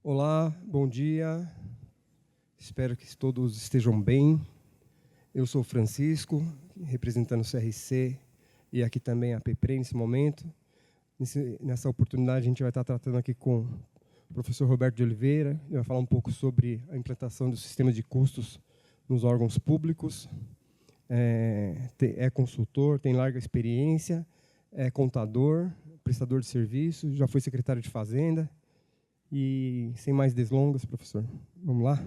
Olá, bom dia. Espero que todos estejam bem. Eu sou Francisco, representando o CRC e aqui também a PEPRE nesse momento. Nessa oportunidade, a gente vai estar tratando aqui com o professor Roberto de Oliveira. Ele vai falar um pouco sobre a implantação do sistema de custos nos órgãos públicos. É consultor, tem larga experiência, é contador, prestador de serviços, já foi secretário de Fazenda. E, sem mais delongas, professor, vamos lá?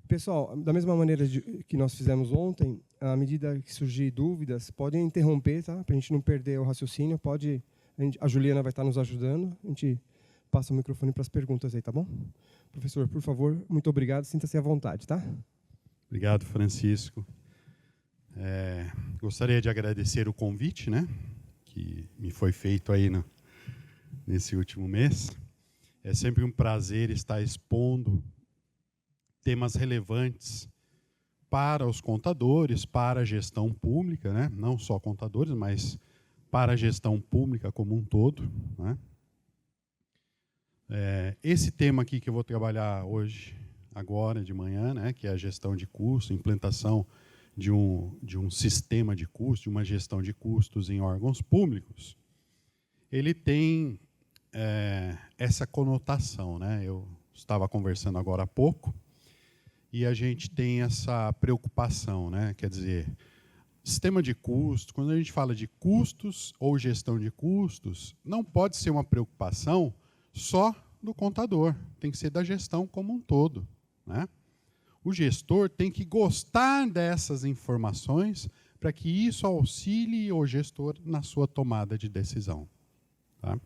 Pessoal, da mesma maneira que nós fizemos ontem, à medida que surgir dúvidas, podem interromper, tá? Para a gente não perder o raciocínio, a Juliana vai estar nos ajudando, a gente passa o microfone para as perguntas aí, tá bom? Professor, por favor, muito obrigado, sinta-se à vontade, tá? Obrigado, Francisco. Gostaria de agradecer o convite, né, que me foi feito aí nesse último mês. É sempre um prazer estar expondo temas relevantes para os contadores, para a gestão pública, né? Não só contadores, mas para a gestão pública como um todo, né? Esse tema aqui que eu vou trabalhar hoje, agora de manhã, né, que é a gestão de custos, implantação de um sistema de custos, de uma gestão de custos em órgãos públicos, ele tem essa conotação, né? Eu estava conversando agora há pouco e a gente tem essa preocupação, né? Quer dizer, sistema de custos, quando a gente fala de custos ou gestão de custos, não pode ser uma preocupação só do contador, tem que ser da gestão como um todo, né? O gestor tem que gostar dessas informações para que isso auxilie o gestor na sua tomada de decisão, tá?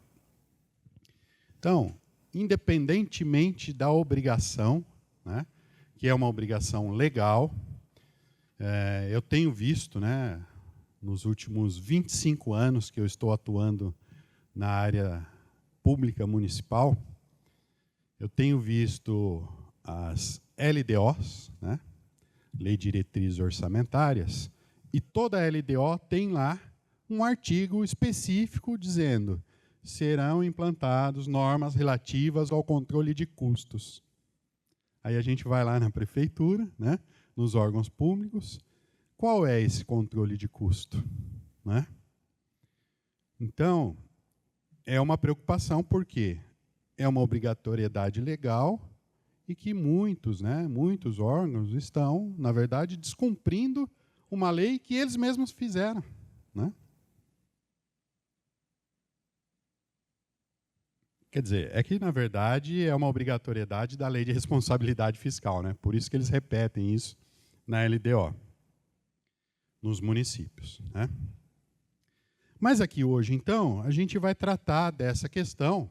Então, independentemente da obrigação, né, que é uma obrigação legal, eu tenho visto, né, nos últimos 25 anos que eu estou atuando na área pública municipal, eu tenho visto as LDOs, né, Lei de Diretrizes Orçamentárias, e toda LDO tem lá um artigo específico dizendo: serão implantadas normas relativas ao controle de custos. Aí a gente vai lá na prefeitura, né, nos órgãos públicos, qual é esse controle de custo, né? Então, é uma preocupação porque é uma obrigatoriedade legal e que muitos órgãos estão, na verdade, descumprindo uma lei que eles mesmos fizeram, né? Quer dizer, é que, na verdade, é uma obrigatoriedade da Lei de Responsabilidade Fiscal, né? Por isso que eles repetem isso na LDO, nos municípios, né? Mas aqui hoje, então, a gente vai tratar dessa questão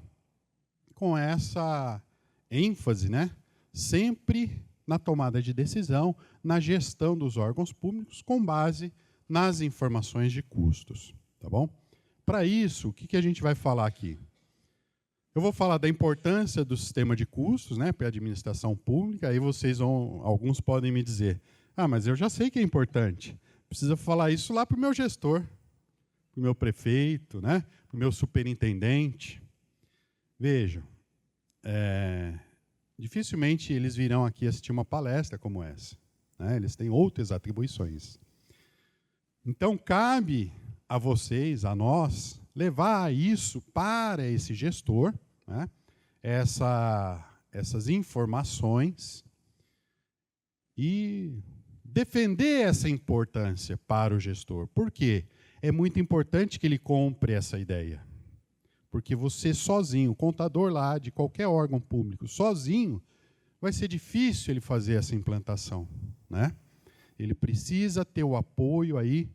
com essa ênfase, né? Sempre na tomada de decisão, na gestão dos órgãos públicos, com base nas informações de custos, tá bom? Para isso, o que a gente vai falar aqui? Eu vou falar da importância do sistema de custos, né, para a administração pública. Aí alguns podem me dizer: ah, mas eu já sei que é importante. Precisa falar isso lá para o meu gestor, para o meu prefeito, né, para o meu superintendente. Vejam, dificilmente eles virão aqui assistir uma palestra como essa, né? Eles têm outras atribuições. Então, cabe a vocês, a nós, levar isso para esse gestor, né, essas informações, e defender essa importância para o gestor. Por quê? É muito importante que ele compre essa ideia. Porque você sozinho, o contador lá de qualquer órgão público, sozinho, vai ser difícil ele fazer essa implantação, né? Ele precisa ter o apoio aí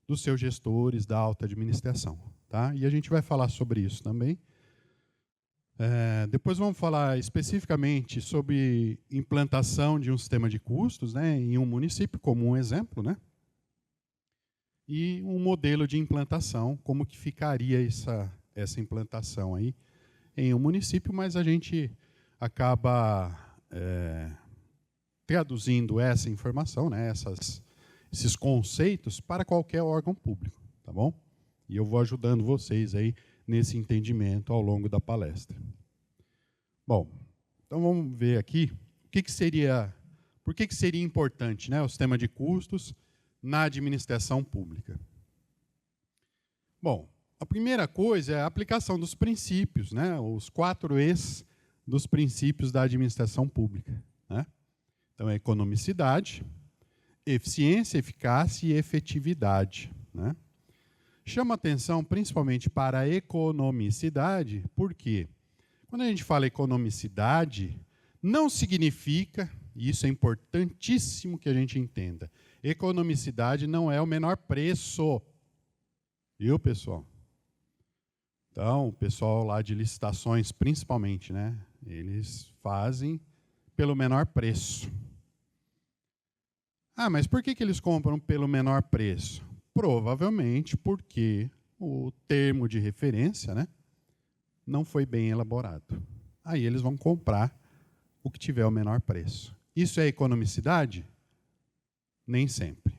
dos seus gestores da alta administração, tá? E a gente vai falar sobre isso também. Depois vamos falar especificamente sobre implantação de um sistema de custos, né, em um município, como um exemplo, né? E um modelo de implantação, como que ficaria essa implantação aí em um município, mas a gente acaba traduzindo essa informação, né, esses conceitos para qualquer órgão público, tá bom? E eu vou ajudando vocês aí nesse entendimento ao longo da palestra. Bom, Então vamos ver aqui por que seria importante, né, o sistema de custos na administração pública. Bom, a primeira coisa é a aplicação dos princípios, né, os 4 E's dos princípios da administração pública, né? Então é economicidade, eficiência, eficácia e efetividade, né? Chama atenção principalmente para a economicidade, porque quando a gente fala economicidade, não significa, e isso é importantíssimo que a gente entenda, economicidade não é o menor preço. Viu, pessoal? Então, o pessoal lá de licitações, principalmente, né, eles fazem pelo menor preço. Ah, mas por que eles compram pelo menor preço? Provavelmente porque o termo de referência, né, não foi bem elaborado. Aí eles vão comprar o que tiver o menor preço. Isso é economicidade? Nem sempre.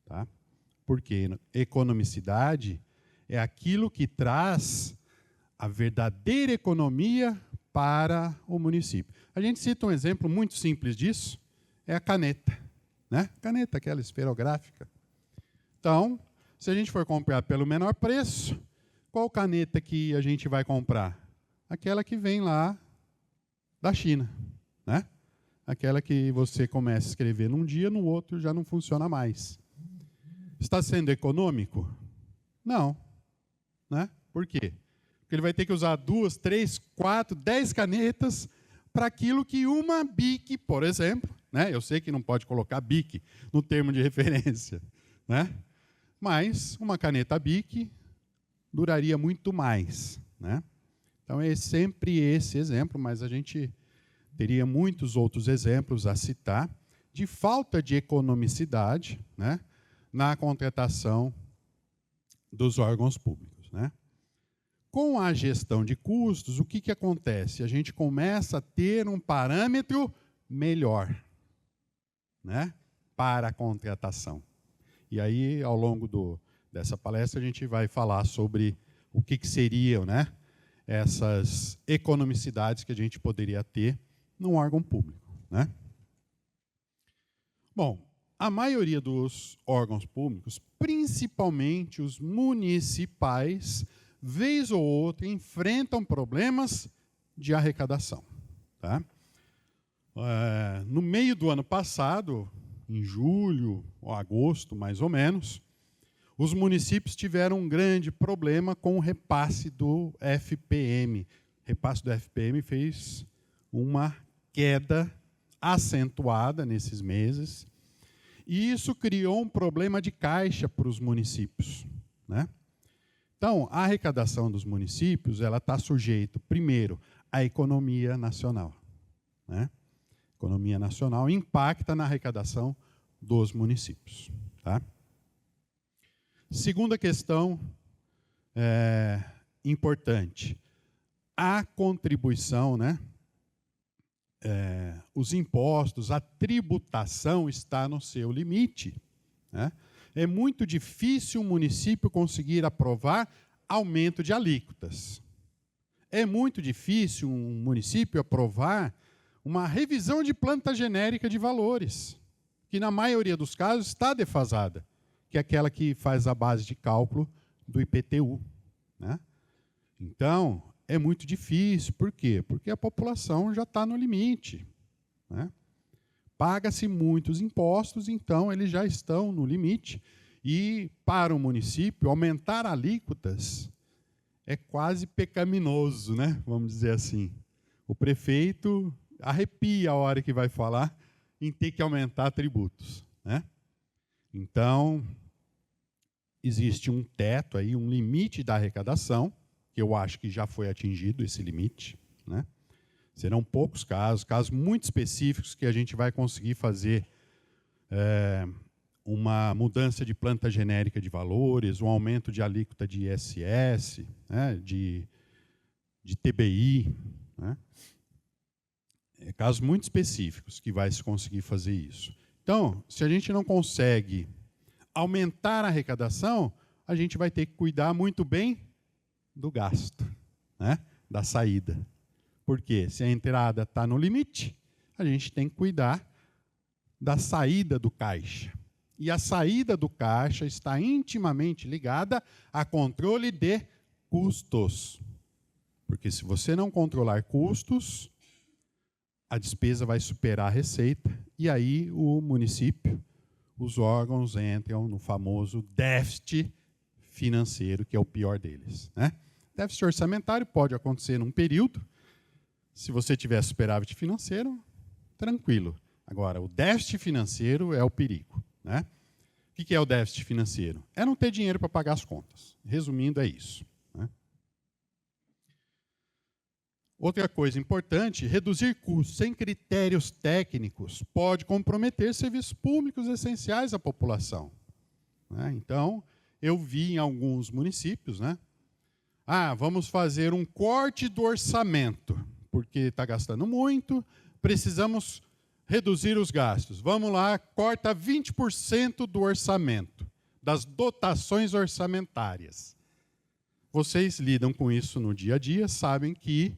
Tá? Porque economicidade é aquilo que traz a verdadeira economia para o município. A gente cita um exemplo muito simples disso, é a caneta. Né? Caneta, aquela esferográfica. Então, se a gente for comprar pelo menor preço, qual caneta que a gente vai comprar? Aquela que vem lá da China. Né? Aquela que você começa a escrever num dia, no outro já não funciona mais. Está sendo econômico? Não. Né? Por quê? Porque ele vai ter que usar 2, 3, 4, 10 canetas para aquilo que uma Bic, por exemplo, né? Eu sei que não pode colocar Bic no termo de referência, né? Mas uma caneta Bic duraria muito mais, né? Então é sempre esse exemplo, mas a gente teria muitos outros exemplos a citar de falta de economicidade, né, na contratação dos órgãos públicos, né? Com a gestão de custos, o que acontece? A gente começa a ter um parâmetro melhor, né, para a contratação. E aí, ao longo dessa palestra, a gente vai falar sobre o que seriam, né, essas economicidades que a gente poderia ter num órgão público, né? Bom, a maioria dos órgãos públicos, principalmente os municipais, vez ou outra, enfrentam problemas de arrecadação. Tá? No meio do ano passado, em julho ou agosto, mais ou menos, os municípios tiveram um grande problema com o repasse do FPM. O repasse do FPM fez uma queda acentuada nesses meses, e isso criou um problema de caixa para os municípios, né? Então, a arrecadação dos municípios ela está sujeita, primeiro, à economia nacional, né? A economia nacional impacta na arrecadação dos municípios. Tá? Segunda questão importante, a contribuição, né? Os impostos, a tributação está no seu limite. Né? É muito difícil um município conseguir aprovar aumento de alíquotas. É muito difícil um município aprovar uma revisão de planta genérica de valores, que na maioria dos casos está defasada, que é aquela que faz a base de cálculo do IPTU. Né? Então, é muito difícil. Por quê? Porque a população já está no limite. Né? Paga-se muitos impostos, então eles já estão no limite. E, para o município, aumentar alíquotas é quase pecaminoso, né? Vamos dizer assim. O prefeito arrepia a hora que vai falar em ter que aumentar tributos. Né? Então, existe um teto, aí, um limite da arrecadação, que eu acho que já foi atingido esse limite. Né? Serão poucos casos muito específicos que a gente vai conseguir fazer uma mudança de planta genérica de valores, um aumento de alíquota de ISS, né, de TBI. Né? Casos muito específicos que vai se conseguir fazer isso. Então, se a gente não consegue aumentar a arrecadação, a gente vai ter que cuidar muito bem do gasto, né, da saída. Porque se a entrada está no limite, a gente tem que cuidar da saída do caixa. E a saída do caixa está intimamente ligada a controle de custos. Porque se você não controlar custos, a despesa vai superar a receita, e aí o município, os órgãos entram no famoso déficit financeiro, que é o pior deles, né? Déficit orçamentário pode acontecer num período. Se você tiver superávit financeiro, tranquilo. Agora, o déficit financeiro é o perigo, né? O que é o déficit financeiro? É não ter dinheiro para pagar as contas. Resumindo, é isso, né? Outra coisa importante, reduzir custos sem critérios técnicos pode comprometer serviços públicos essenciais à população, né? Então, eu vi em alguns municípios, né? Vamos fazer um corte do orçamento, porque está gastando muito, precisamos reduzir os gastos. Vamos lá, corta 20% do orçamento, das dotações orçamentárias. Vocês lidam com isso no dia a dia, sabem que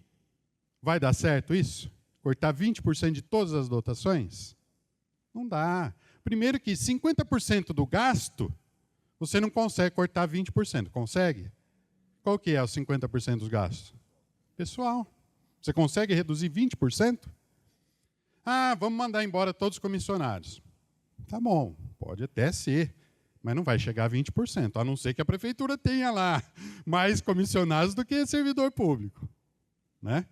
vai dar certo isso? Cortar 20% de todas as dotações? Não dá. Primeiro que 50% do gasto, você não consegue cortar 20%. Consegue? Qual que é os 50% dos gastos? Pessoal. Você consegue reduzir 20%? Vamos mandar embora todos os comissionados. Tá bom, pode até ser, mas não vai chegar a 20%, a não ser que a prefeitura tenha lá mais comissionados do que servidor público, né?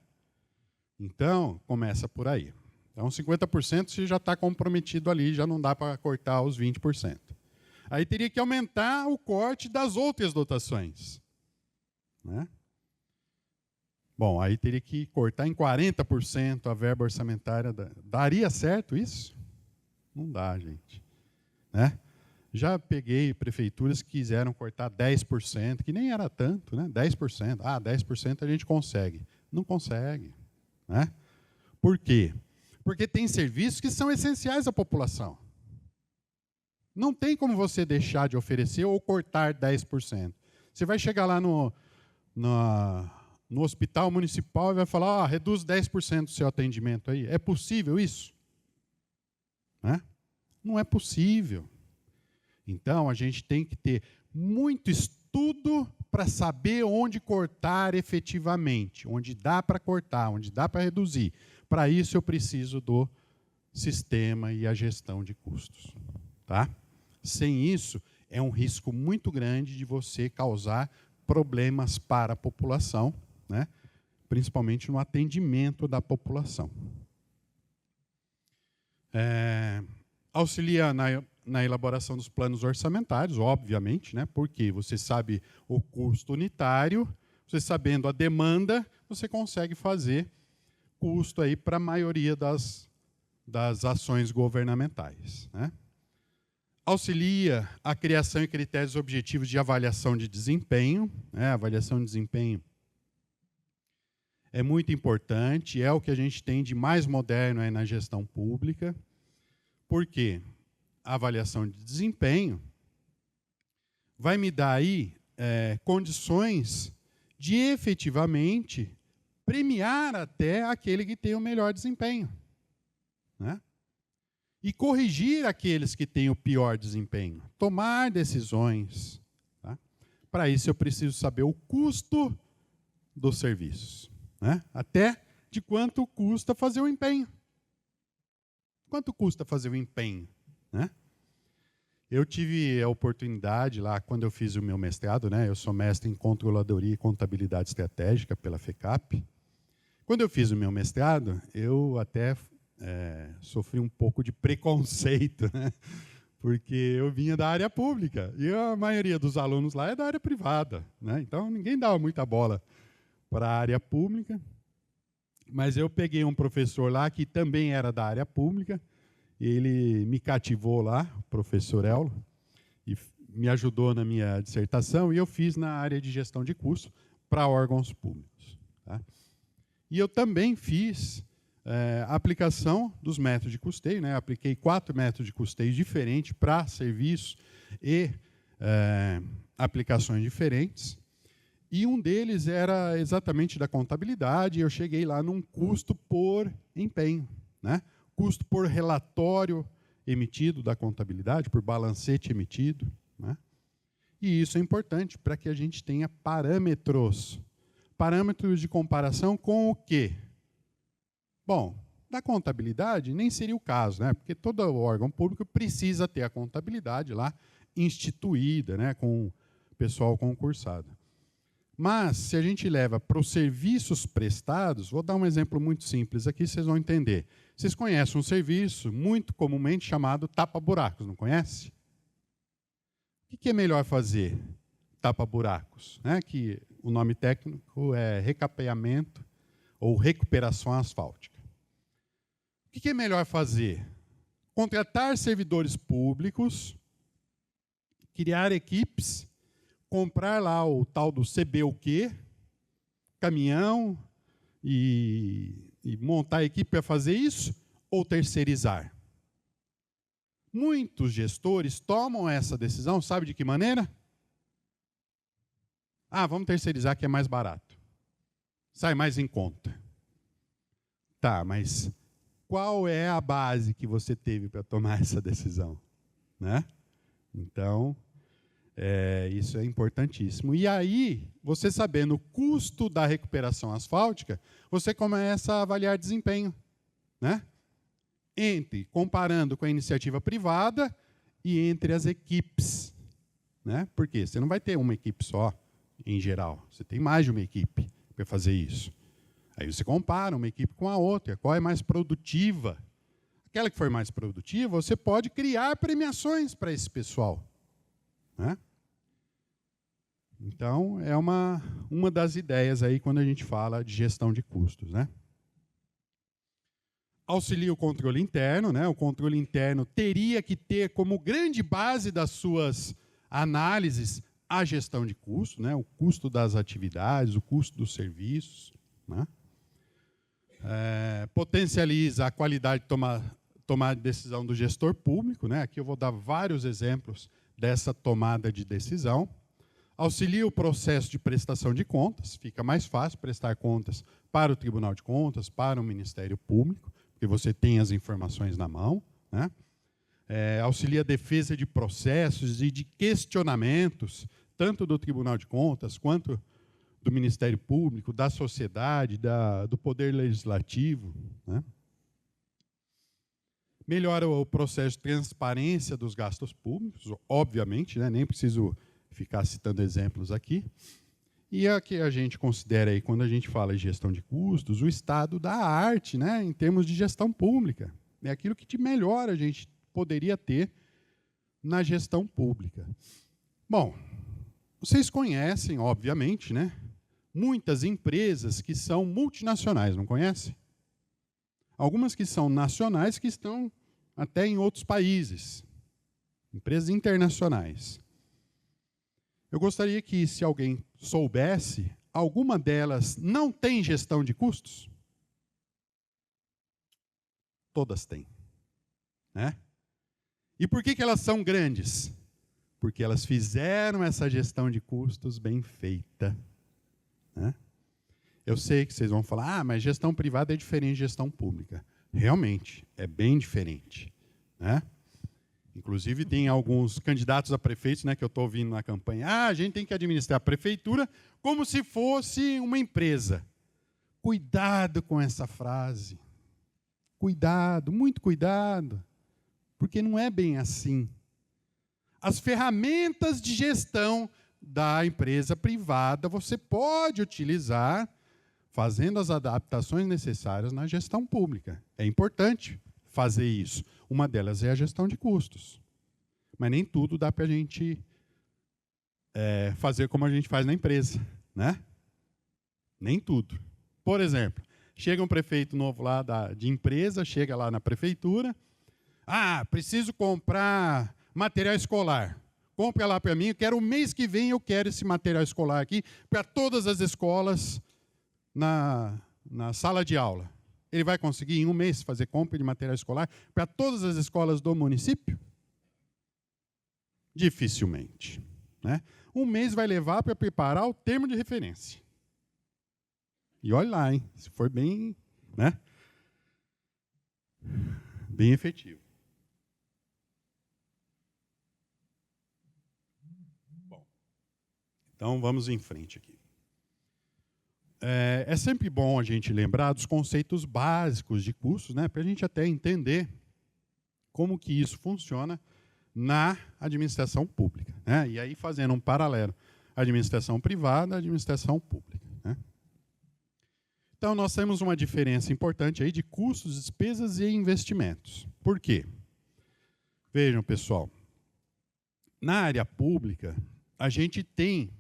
Então, começa por aí. Então, 50% você já está comprometido ali, já não dá para cortar os 20%. Aí teria que aumentar o corte das outras dotações, né? Bom, aí teria que cortar em 40% a verba orçamentária. Daria certo isso? Não dá, gente, né? Já peguei prefeituras que quiseram cortar 10%, que nem era tanto, né? 10%. 10% a gente consegue. Não consegue, né? Por quê? Porque tem serviços que são essenciais à população. Não tem como você deixar de oferecer ou cortar 10%. Você vai chegar lá no hospital municipal e vai falar, reduz 10% do seu atendimento aí. É possível isso? Né? Não é possível. Então, a gente tem que ter muito estudo para saber onde cortar efetivamente, onde dá para cortar, onde dá para reduzir. Para isso, eu preciso do sistema e a gestão de custos, tá? Sem isso, é um risco muito grande de você causar problemas para a população, né? Principalmente no atendimento da população. Auxilia na elaboração dos planos orçamentários, obviamente, né? Porque você sabe o custo unitário, você sabendo a demanda, você consegue fazer custo aí para a maioria das ações governamentais, né? Auxilia a criação e critérios objetivos de avaliação de desempenho, né? A avaliação de desempenho é muito importante, é o que a gente tem de mais moderno aí na gestão pública. Por quê? A avaliação de desempenho vai me dar aí condições de efetivamente premiar até aquele que tem o melhor desempenho, né? E corrigir aqueles que têm o pior desempenho, tomar decisões, tá? Para isso eu preciso saber o custo dos serviços, né? Até de quanto custa fazer o empenho. Quanto custa fazer o empenho, né? Eu tive a oportunidade lá, quando eu fiz o meu mestrado, né? Eu sou mestre em Controladoria e Contabilidade Estratégica pela FECAP. Quando eu fiz o meu mestrado, eu até sofri um pouco de preconceito, né? Porque eu vinha da área pública e a maioria dos alunos lá é da área privada, né? Então, ninguém dava muita bola para a área pública. Mas eu peguei um professor lá que também era da área pública, ele me cativou lá, o professor Ello, e me ajudou na minha dissertação, e eu fiz na área de gestão de custos para órgãos públicos, tá? E eu também fiz a aplicação dos métodos de custeio, né? Apliquei 4 métodos de custeio diferentes para serviços e aplicações diferentes. E um deles era exatamente da contabilidade, e eu cheguei lá num custo por empenho, né? Custo por relatório emitido da contabilidade, por balancete emitido, né? E isso é importante para que a gente tenha parâmetros. Parâmetros de comparação com o quê? Bom, da contabilidade nem seria o caso, né? Porque todo órgão público precisa ter a contabilidade lá instituída, né? Com o pessoal concursado. Mas, se a gente leva para os serviços prestados, vou dar um exemplo muito simples aqui, vocês vão entender. Vocês conhecem um serviço muito comumente chamado tapa-buracos, não conhece? O que é melhor fazer? Tapa-buracos, né? Que o nome técnico é recapeamento ou recuperação asfáltica. O que é melhor fazer? Contratar servidores públicos, criar equipes, comprar lá o tal do CBUQ, caminhão, e montar a equipe para fazer isso, ou terceirizar? Muitos gestores tomam essa decisão, sabe de que maneira? Ah, vamos terceirizar que é mais barato. Sai mais em conta. Tá, mas qual é a base que você teve para tomar essa decisão? Né? Então, isso é importantíssimo. E aí, você sabendo o custo da recuperação asfáltica, você começa a avaliar desempenho, né? Comparando com a iniciativa privada e entre as equipes, né? Porque você não vai ter uma equipe só, em geral. Você tem mais de uma equipe para fazer isso. Aí você compara uma equipe com a outra, qual é mais produtiva. Aquela que for mais produtiva, você pode criar premiações para esse pessoal, né? Então, é uma das ideias aí quando a gente fala de gestão de custos, né? Auxilia o controle interno, né? O controle interno teria que ter como grande base das suas análises a gestão de custos, né? O custo das atividades, o custo dos serviços, né? Potencializa a qualidade de tomar de decisão do gestor público, né? Aqui eu vou dar vários exemplos dessa tomada de decisão. Auxilia o processo de prestação de contas, fica mais fácil prestar contas para o Tribunal de Contas, para o Ministério Público, porque você tem as informações na mão, né? Auxilia a defesa de processos e de questionamentos, tanto do Tribunal de Contas, quanto do Ministério Público, da sociedade, do Poder Legislativo, né? Melhora o processo de transparência dos gastos públicos, obviamente, né? Nem preciso ficar citando exemplos aqui. E a que a gente considera aí, quando a gente fala em gestão de custos, o estado da arte, né, em termos de gestão pública. É aquilo que de melhor a gente poderia ter na gestão pública. Bom, vocês conhecem, obviamente, né, muitas empresas que são multinacionais, não conhecem? Algumas que são nacionais, que estão até em outros países. Empresas internacionais. Eu gostaria que, se alguém soubesse, alguma delas não tem gestão de custos? Todas têm, né? E por que elas são grandes? Porque elas fizeram essa gestão de custos bem feita, né? Eu sei que vocês vão falar, mas gestão privada é diferente de gestão pública. Realmente, é bem diferente, né? Inclusive, tem alguns candidatos a prefeitos, né, que eu estou ouvindo na campanha. A gente tem que administrar a prefeitura como se fosse uma empresa. Cuidado com essa frase. Cuidado, muito cuidado. Porque não é bem assim. As ferramentas de gestão da empresa privada você pode utilizar fazendo as adaptações necessárias na gestão pública. É importante fazer isso. Uma delas é a gestão de custos. Mas nem tudo dá para a gente fazer como a gente faz na empresa, né? Nem tudo. Por exemplo, chega um prefeito novo lá de empresa, chega lá na prefeitura, preciso comprar material escolar. Compra lá para mim, eu quero o mês que vem, eu quero esse material escolar aqui para todas as escolas na sala de aula. Ele vai conseguir, em um mês, fazer compra de material escolar para todas as escolas do município? Dificilmente, né? um mês vai levar para preparar o termo de referência. E olha lá, hein? Se for bem, né? Bem efetivo. Bom, então vamos em frente aqui. É sempre bom a gente lembrar dos conceitos básicos de custos, né? Para a gente até entender como que isso funciona na administração pública, né? E aí fazendo um paralelo, administração privada, administração pública, né? Então nós temos uma diferença importante aí de custos, despesas e investimentos. Por quê? Vejam, pessoal, na área pública, a gente tem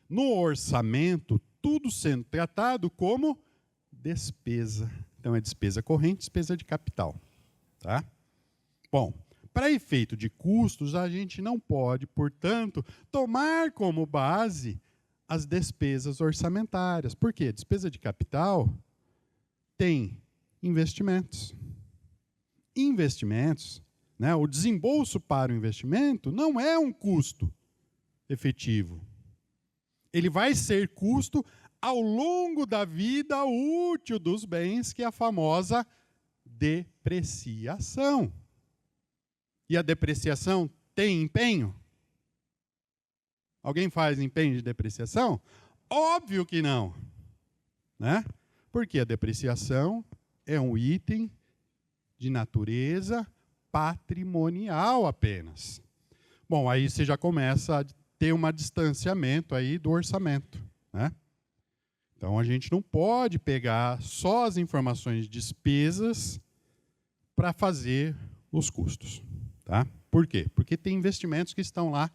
no orçamento tudo sendo tratado como despesa. Então é despesa corrente, despesa de capital, tá? Bom, para efeito de custos, a gente não pode, portanto, tomar como base as despesas orçamentárias. Por quê? Despesa de capital tem investimentos. Investimentos, né, o desembolso para o investimento não é um custo efetivo. Ele vai ser custo ao longo da vida útil dos bens, que é a famosa depreciação. E a depreciação tem empenho? Alguém faz empenho de depreciação? Óbvio que não, né? Porque a depreciação é um item de natureza patrimonial apenas. Bom, aí você já começa a ter um distanciamento aí do orçamento, né? Então a gente não pode pegar só as informações de despesas para fazer os custos, tá? Por quê? Porque tem investimentos que estão lá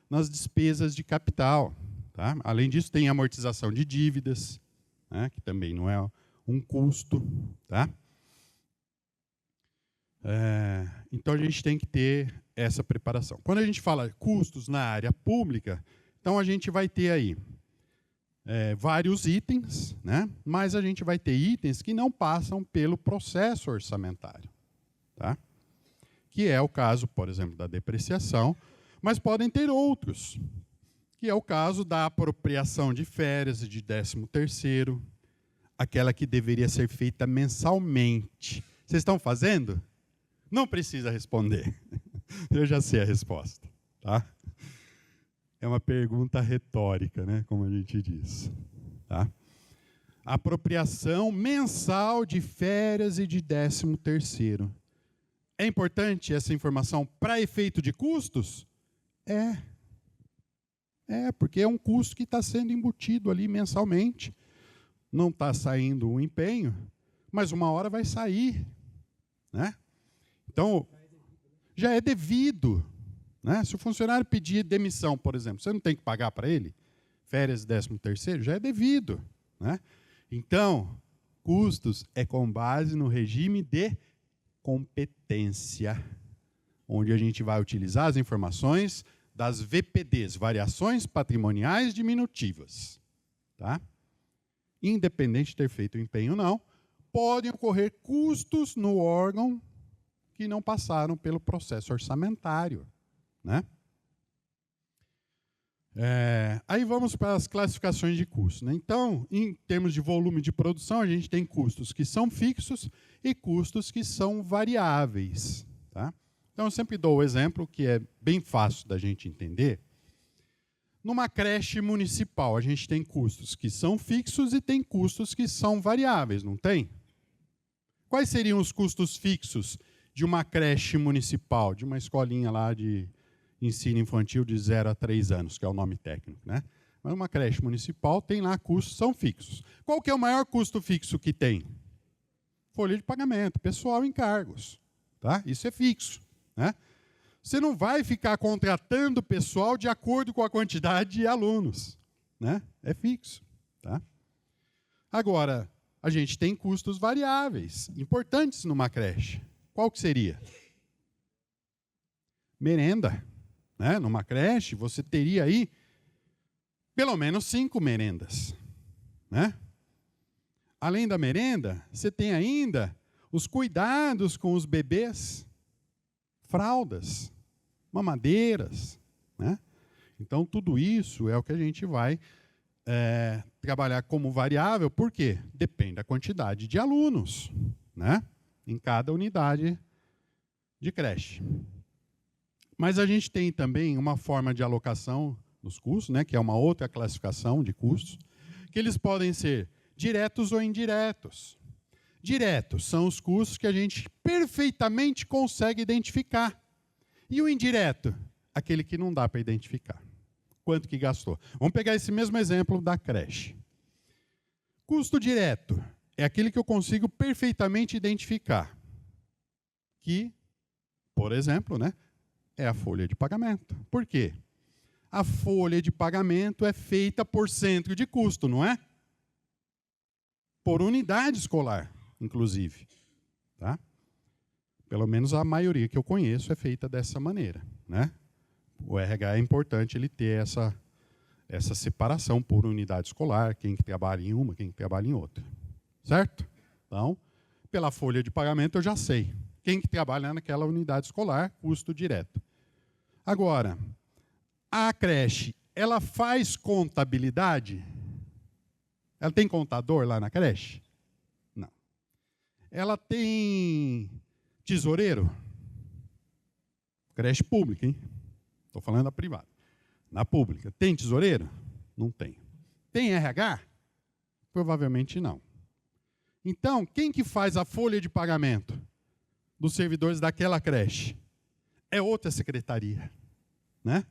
nas despesas de capital, tá? Além disso, tem amortização de dívidas, né, que também não é um custo, tá? Então a gente tem que ter essa preparação. Quando a gente fala custos na área pública, então a gente vai ter aí vários itens, né? Mas a gente vai ter itens que não passam pelo processo orçamentário, tá? Que é o caso, por exemplo, da depreciação, mas podem ter outros, que é o caso da apropriação de férias e de 13º, aquela que deveria ser feita mensalmente. Vocês estão fazendo? Não precisa responder. Eu já sei a resposta, tá? É uma pergunta retórica, né, como a gente diz, tá? Apropriação mensal de férias e de 13º. É importante essa informação para efeito de custos? Porque é um custo que está sendo embutido ali mensalmente. Não está saindo um empenho, mas uma hora vai sair, né? Então, já é devido, né? Se o funcionário pedir demissão, por exemplo, você não tem que pagar para ele? Férias e 13º, já é devido, né? Então, custos é com base no regime de competência, onde a gente vai utilizar as informações das VPDs, variações patrimoniais diminutivas, tá? Independente de ter feito o empenho ou não, podem ocorrer custos no órgão que não passaram pelo processo orçamentário, né? Aí vamos para as classificações de custos, né? Então, em termos de volume de produção, a gente tem custos que são fixos e custos que são variáveis, tá? Então, eu sempre dou o exemplo que é bem fácil da gente entender. Numa creche municipal, a gente tem custos que são fixos e tem custos que são variáveis, não tem? Quais seriam os custos fixos de uma creche municipal, de uma escolinha lá de ensino infantil de 0 a 3 anos, que é o nome técnico, né? Mas uma creche municipal tem lá custos, são fixos. Qual que é o maior custo fixo que tem? Folha de pagamento, pessoal em cargos, tá? Isso é fixo, né? Você não vai ficar contratando pessoal de acordo com a quantidade de alunos, né? É fixo, tá? Agora, a gente tem custos variáveis, importantes numa creche. Qual que seria? Merenda, né? Numa creche, você teria aí pelo menos 5 merendas, né? Além da merenda, você tem ainda os cuidados com os bebês, fraldas, mamadeiras, né? Então, tudo isso é o que a gente vai trabalhar como variável, por quê? Depende da quantidade de alunos, né, em cada unidade de creche. Mas a gente tem também uma forma de alocação dos custos, né, que é uma outra classificação de custos, que eles podem ser diretos ou indiretos. Diretos são os custos que a gente perfeitamente consegue identificar. E o indireto? Aquele que não dá para identificar. Quanto que gastou? Vamos pegar esse mesmo exemplo da creche. Custo direto é aquele que eu consigo perfeitamente identificar. Que, por exemplo, né, é a folha de pagamento. Por quê? A folha de pagamento é feita por centro de custo, não é? Por unidade escolar, inclusive. Tá? Pelo menos a maioria que eu conheço é feita dessa maneira, né? O RH é importante ele ter essa separação por unidade escolar, quem que trabalha em uma, quem que trabalha em outra. Certo? Então, pela folha de pagamento eu já sei. Quem que trabalha naquela unidade escolar, custo direto. Agora, a creche, ela faz contabilidade? Ela tem contador lá na creche? Não. Ela tem tesoureiro? Creche pública, hein? Estou falando da privada. Na pública, tem tesoureiro? Não tem. Tem RH? Provavelmente não. Então, quem que faz a folha de pagamento dos servidores daquela creche? É outra secretaria, né?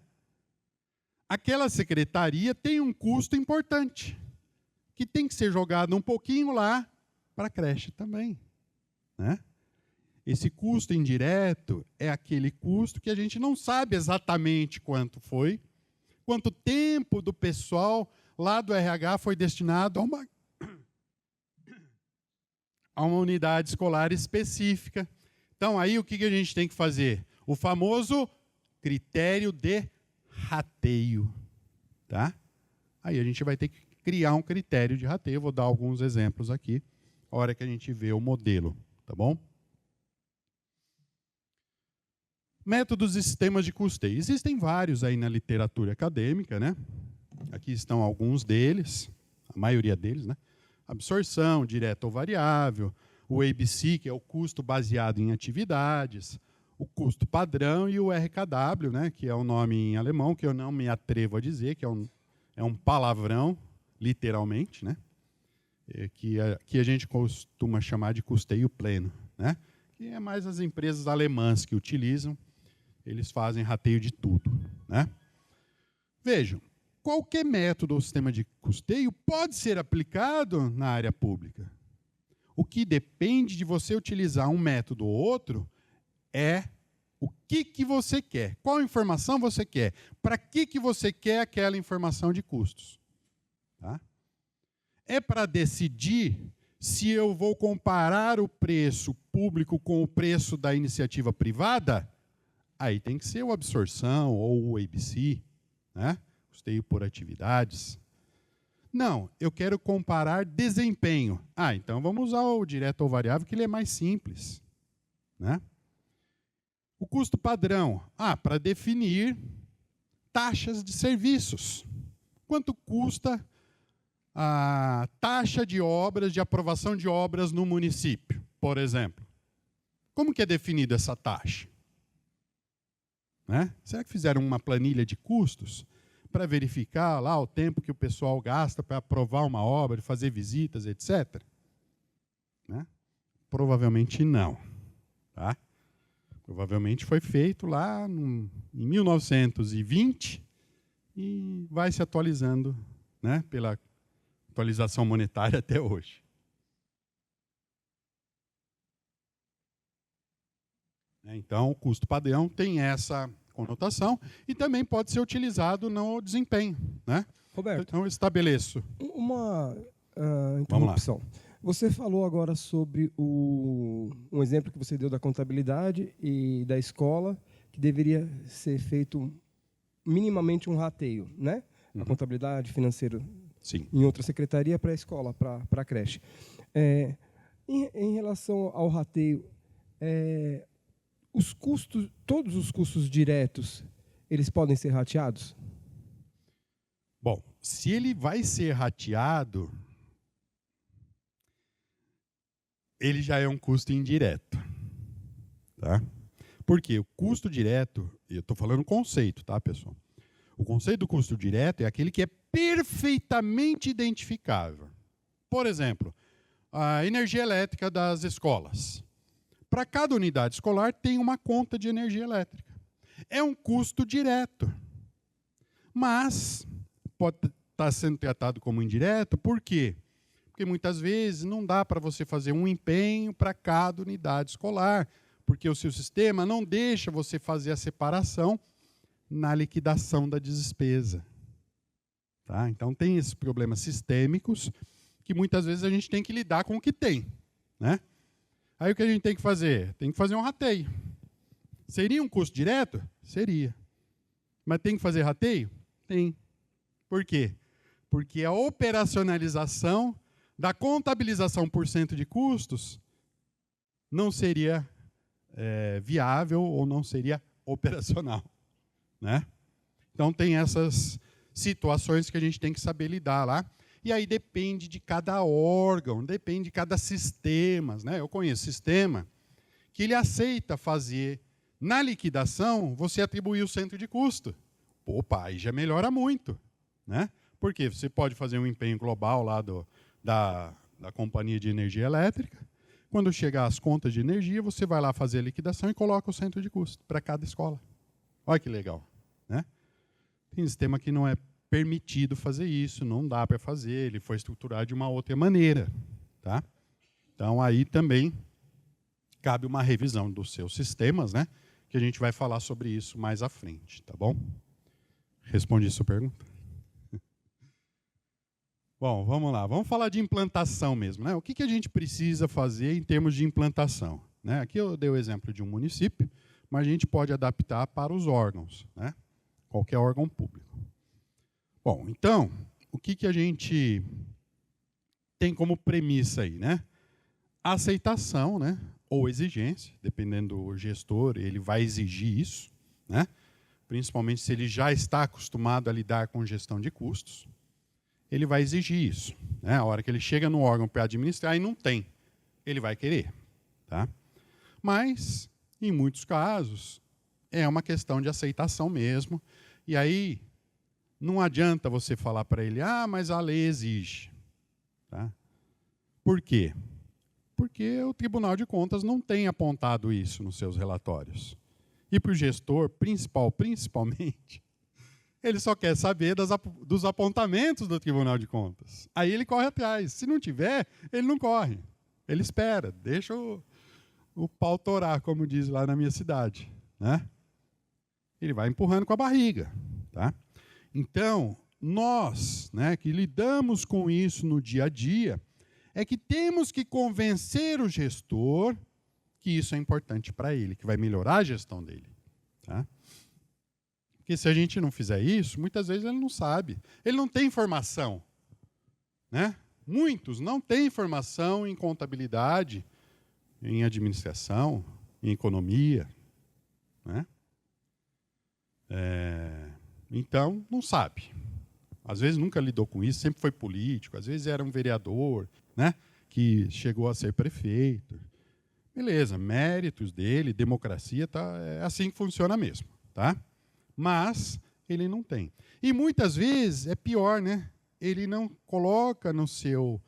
Aquela secretaria tem um custo importante, que tem que ser jogado um pouquinho lá para a creche também, né? Esse custo indireto é aquele custo que a gente não sabe exatamente quanto foi, quanto tempo do pessoal lá do RH foi destinado a uma unidade escolar específica. Então, aí o que a gente tem que fazer? O famoso critério de rateio. Tá? Aí a gente vai ter que criar um critério de rateio. Eu vou dar alguns exemplos aqui, a hora que a gente vê o modelo. Tá bom? Métodos e sistemas de custeio. Existem vários aí na literatura acadêmica, né? Aqui estão alguns deles, a maioria deles, né? Absorção, direta ou variável, o ABC, que é o custo baseado em atividades, o custo padrão e o RKW, né? Que é o nome em alemão, que eu não me atrevo a dizer, que é um palavrão, literalmente, né? Que a gente costuma chamar de custeio pleno, né? Que é mais as empresas alemãs que utilizam. Eles fazem rateio de tudo, né? Vejam, qualquer método ou sistema de custeio pode ser aplicado na área pública. O que depende de você utilizar um método ou outro é o que você quer, qual informação você quer, para que você quer aquela informação de custos. Tá? É para decidir se eu vou comparar o preço público com o preço da iniciativa privada. Aí tem que ser o absorção ou o ABC, né? Custeio por atividades. Não, eu quero comparar desempenho. Então vamos usar o direto ou variável, que ele é mais simples, né? O custo padrão, para definir taxas de serviços. Quanto custa a taxa de obras, de aprovação de obras no município, por exemplo? Como que é definida essa taxa? Né? Será que fizeram uma planilha de custos para verificar lá o tempo que o pessoal gasta para aprovar uma obra, fazer visitas, etc? Né? Provavelmente não. Tá? Provavelmente foi feito lá em 1920 e vai se atualizando, né, pela atualização monetária até hoje. Então, o custo padrão tem essa conotação e também pode ser utilizado no desempenho, né? Roberto, então eu estabeleço. Uma interrupção. Você falou agora sobre um exemplo que você deu da contabilidade e da escola, que deveria ser feito minimamente um rateio, né? Uhum. A contabilidade, financeiro, sim, em outra secretaria para a escola, para a creche. Em relação ao rateio, os custos, todos os custos diretos, eles podem ser rateados? Bom, se ele vai ser rateado, ele já é um custo indireto. Tá? Por quê? O custo direto, eu estou falando conceito, tá, pessoal? O conceito do custo direto é aquele que é perfeitamente identificável. Por exemplo, a energia elétrica das escolas. Para cada unidade escolar tem uma conta de energia elétrica. É um custo direto. Mas pode estar sendo tratado como indireto, por quê? Porque muitas vezes não dá para você fazer um empenho para cada unidade escolar, porque o seu sistema não deixa você fazer a separação na liquidação da despesa. Tá? Então, tem esses problemas sistêmicos que muitas vezes a gente tem que lidar com o que tem. Né? Aí o que a gente tem que fazer? Tem que fazer um rateio. Seria um custo direto? Seria. Mas tem que fazer rateio? Tem. Por quê? Porque a operacionalização da contabilização por cento de custos não seria viável ou não seria operacional. Né? Então, tem essas situações que a gente tem que saber lidar lá. E aí depende de cada órgão, depende de cada sistema. Né? Eu conheço sistema que ele aceita fazer, na liquidação, você atribuir o centro de custo. Opa, aí já melhora muito. Né? Porque você pode fazer um empenho global lá da companhia de energia elétrica. Quando chegar as contas de energia, você vai lá fazer a liquidação e coloca o centro de custo para cada escola. Olha que legal. Né? Tem sistema que não é permitido fazer isso, não dá para fazer, ele foi estruturado de uma outra maneira. Tá? Então, aí também cabe uma revisão dos seus sistemas, né? Que a gente vai falar sobre isso mais à frente. Tá bom? Respondi a sua pergunta? Bom, vamos lá. Vamos falar de implantação mesmo. Né? O que a gente precisa fazer em termos de implantação? Né? Aqui eu dei o exemplo de um município, mas a gente pode adaptar para os órgãos, né? Qualquer órgão público. Bom, então, o que a gente tem como premissa aí? Né? A aceitação, né? Ou exigência, dependendo do gestor, ele vai exigir isso, né? Principalmente se ele já está acostumado a lidar com gestão de custos. Ele vai exigir isso. Né? A hora que ele chega no órgão para administrar e não tem, ele vai querer. Tá? Mas, em muitos casos, é uma questão de aceitação mesmo. E aí, não adianta você falar para ele, mas a lei exige. Tá? Por quê? Porque o Tribunal de Contas não tem apontado isso nos seus relatórios. E para o gestor, principalmente, ele só quer saber dos apontamentos do Tribunal de Contas. Aí ele corre atrás. Se não tiver, ele não corre. Ele espera, deixa o pau torar, como diz lá na minha cidade. Né? Ele vai empurrando com a barriga. Tá? Então, nós, né, que lidamos com isso no dia a dia, é que temos que convencer o gestor que isso é importante para ele, que vai melhorar a gestão dele. Tá? Porque se a gente não fizer isso, muitas vezes ele não sabe. Ele não tem informação. Né? Muitos não têm informação em contabilidade, em administração, em economia. Né? Então, não sabe. Às vezes nunca lidou com isso, sempre foi político, às vezes era um vereador, né, que chegou a ser prefeito. Beleza, méritos dele, democracia, tá, é assim que funciona mesmo. Tá? Mas ele não tem. E muitas vezes é pior, né? Ele não coloca no seu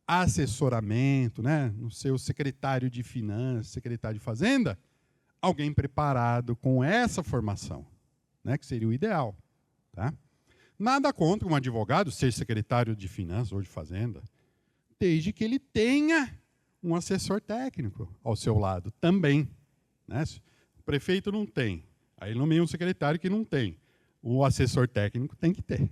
assessoramento, né, no seu secretário de Finanças, secretário de Fazenda, alguém preparado com essa formação, né, que seria o ideal. Tá? Nada contra um advogado ser secretário de Finanças ou de Fazenda, desde que ele tenha um assessor técnico ao seu lado também. Né? O prefeito não tem, aí ele nomeia um secretário que não tem. O assessor técnico tem que ter.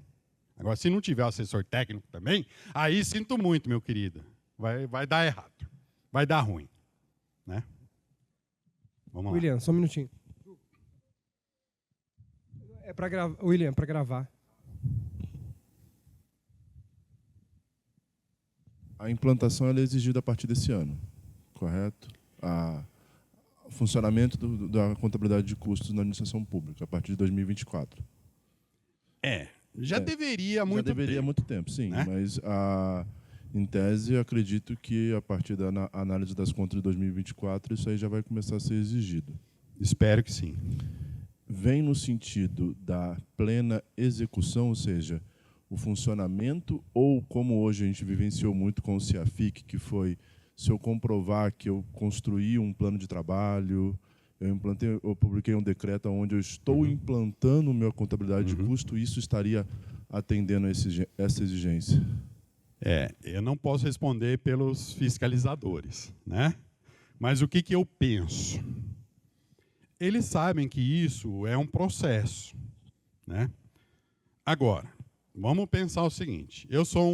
Agora, se não tiver assessor técnico também, aí sinto muito, meu querido. Vai dar errado. Vai dar ruim. Né? Vamos lá. William, só um minutinho. É para gravar. William, para gravar. A implantação ela é exigida a partir desse ano, correto? O funcionamento da contabilidade de custos na administração pública, a partir de 2024. Já deveria há muito já deveria há tempo. muito tempo, sim. Né? Mas, em tese, eu acredito que, a partir da análise das contas de 2024, isso aí já vai começar a ser exigido. Espero que sim. Vem no sentido da plena execução, ou seja, o funcionamento, ou como hoje a gente vivenciou muito com o CIAFIC, que foi, se eu comprovar que eu construí um plano de trabalho, eu publiquei um decreto onde eu estou implantando minha contabilidade de custo, isso estaria atendendo a essa exigência? Eu não posso responder pelos fiscalizadores, né? Mas o que eu penso? Eles sabem que isso é um processo, né? Agora, vamos pensar o seguinte: eu sou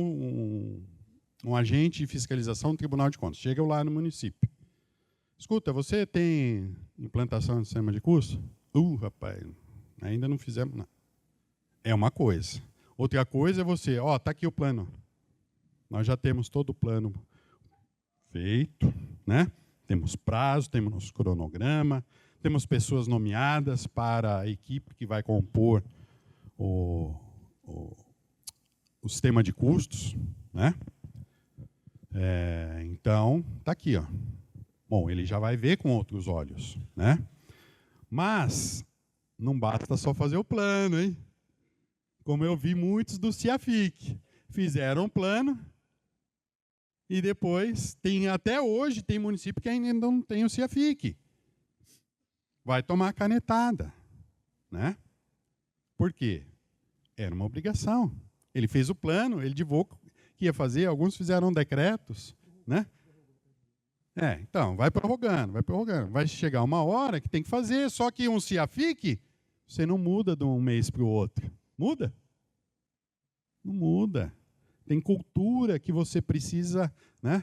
um agente de fiscalização do Tribunal de Contas. Chego lá no município. Escuta, você tem implantação de sistema de custo? Rapaz, ainda não fizemos nada. É uma coisa. Outra coisa é você, tá aqui o plano. Nós já temos todo o plano feito, né? Temos prazo, temos cronograma, temos pessoas nomeadas para a equipe que vai compor o sistema de custos, né? Então, está aqui, ó. Bom, ele já vai ver com outros olhos, né? Mas não basta só fazer o plano, hein? Como eu vi muitos do CIAFIC, fizeram um plano e depois até hoje tem município que ainda não tem o CIAFIC. Vai tomar canetada, né? Por quê? Era uma obrigação. Ele fez o plano, ele divulgou que ia fazer, alguns fizeram decretos, né? Então, vai prorrogando. Vai chegar uma hora que tem que fazer, só que um CIAFIC, você não muda de um mês para o outro. Muda? Não muda. Tem cultura que você precisa, né,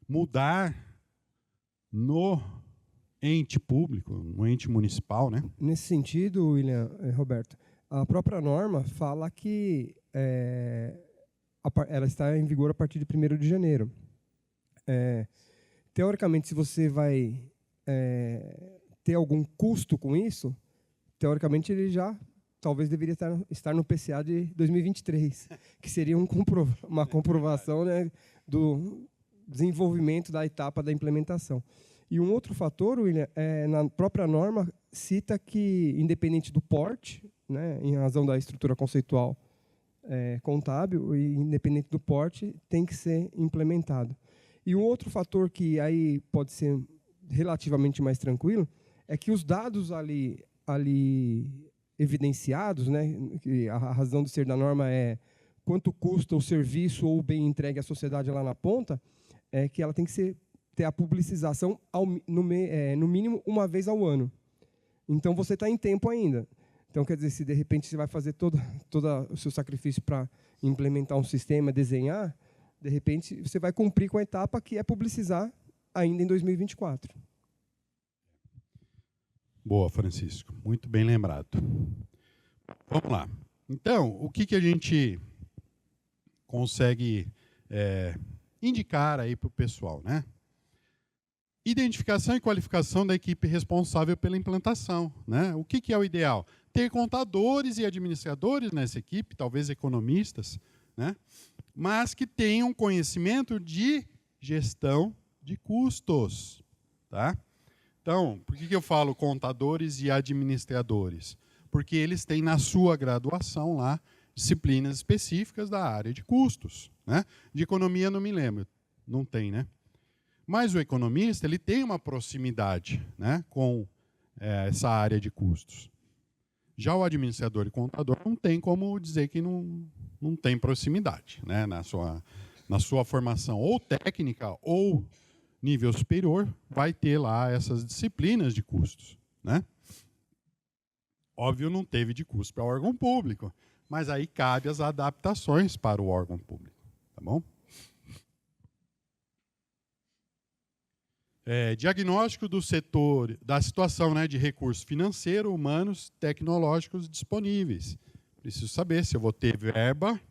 mudar no ente público, no ente municipal, né? Nesse sentido, William, Roberto, a própria norma fala que ela está em vigor a partir de 1º de janeiro. Teoricamente, se você vai ter algum custo com isso, teoricamente ele já talvez deveria estar no PCA de 2023, que seria uma comprovação, né, do desenvolvimento da etapa da implementação. E um outro fator, William, na própria norma, cita que, independente do porte, né, em razão da estrutura conceitual contábil, e independente do porte, tem que ser implementado. E um outro fator que aí pode ser relativamente mais tranquilo é que os dados ali evidenciados, né, que a razão de ser da norma é quanto custa o serviço ou o bem entregue à sociedade lá na ponta, é que ela tem que ter a publicização no mínimo uma vez ao ano. Então, você está em tempo ainda. Então, quer dizer, se de repente você vai fazer todo o seu sacrifício para implementar um sistema, desenhar, de repente você vai cumprir com a etapa que é publicizar ainda em 2024. Boa, Francisco. Muito bem lembrado. Vamos lá. Então, o que a gente consegue indicar aí para o pessoal, né? Identificação e qualificação da equipe responsável pela implantação, né? O que é o ideal? Ter contadores e administradores nessa equipe, talvez economistas, né? Mas que tenham conhecimento de gestão de custos, tá? Então, por que eu falo contadores e administradores? Porque eles têm na sua graduação lá disciplinas específicas da área de custos, né? De economia não me lembro, não tem, né? Mas o economista ele tem uma proximidade, né, com essa área de custos. Já o administrador e contador não tem como dizer que não tem proximidade, né, na sua formação ou técnica ou nível superior, vai ter lá essas disciplinas de custos, né? Óbvio, não teve de custo para o órgão público, mas aí cabe as adaptações para o órgão público, tá bom? Diagnóstico do setor, da situação, né, de recursos financeiros, humanos, tecnológicos disponíveis. Preciso saber se eu vou ter verba,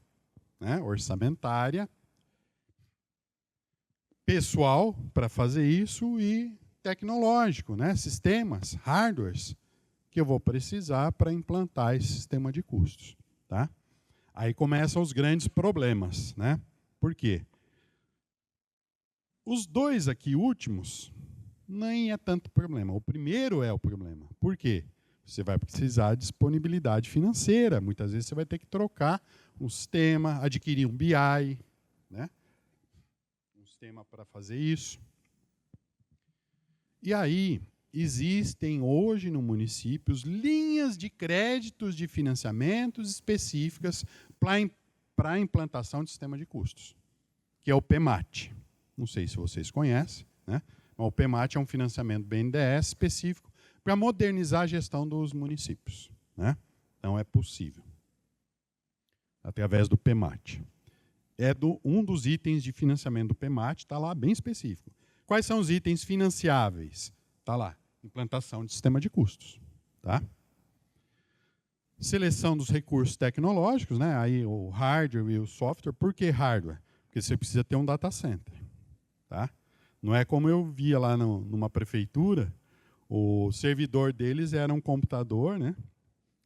né, orçamentária, pessoal para fazer isso e tecnológico, né, sistemas, hardwares, que eu vou precisar para implantar esse sistema de custos. Tá? Aí começam os grandes problemas, né? Por quê? Os dois aqui últimos nem é tanto problema. O primeiro é o problema. Por quê? Você vai precisar de disponibilidade financeira. Muitas vezes você vai ter que trocar um sistema, adquirir um BI, né? Um sistema para fazer isso. E aí, existem hoje no município linhas de créditos de financiamentos específicas para a implantação de sistema de custos, que é o PMAT. Não sei se vocês conhecem, né? Mas o PMAT é um financiamento BNDES específico para modernizar a gestão dos municípios, né? Então é possível, através do PMAT. Um dos itens de financiamento do PMAT, está lá bem específico. Quais são os itens financiáveis? Está lá, implantação de sistema de custos. Tá? Seleção dos recursos tecnológicos, né? Aí o hardware e o software. Por que hardware? Porque você precisa ter um data center. Tá? Não é como eu via lá numa prefeitura, o servidor deles era um computador, né?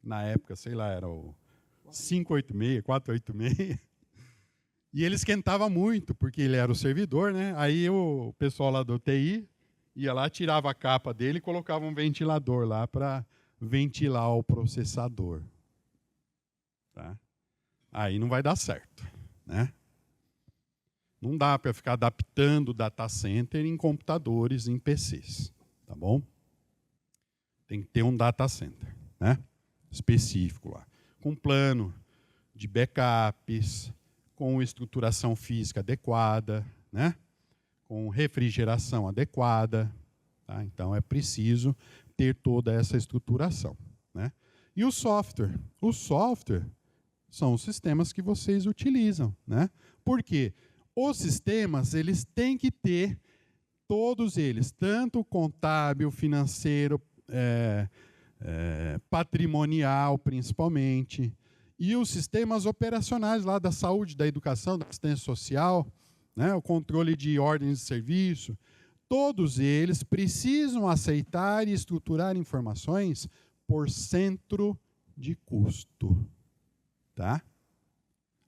Na época, sei lá, era o 586, 486. E ele esquentava muito, porque ele era o servidor, né? Aí o pessoal lá do TI ia lá, tirava a capa dele e colocava um ventilador lá para ventilar o processador. Tá? Aí não vai dar certo, né? Não dá para ficar adaptando o data center em computadores, em PCs, tá bom? Tem que ter um data center, né? Específico lá, com plano de backups, com estruturação física adequada, né? Com refrigeração adequada. Tá? Então, é preciso ter toda essa estruturação. Né? E o software? O software são os sistemas que vocês utilizam. Né? Por quê? Os sistemas, eles têm que ter, todos eles, tanto contábil, financeiro, patrimonial, principalmente, e os sistemas operacionais lá da saúde, da educação, da assistência social, né, o controle de ordens de serviço, todos eles precisam aceitar e estruturar informações por centro de custo. Tá?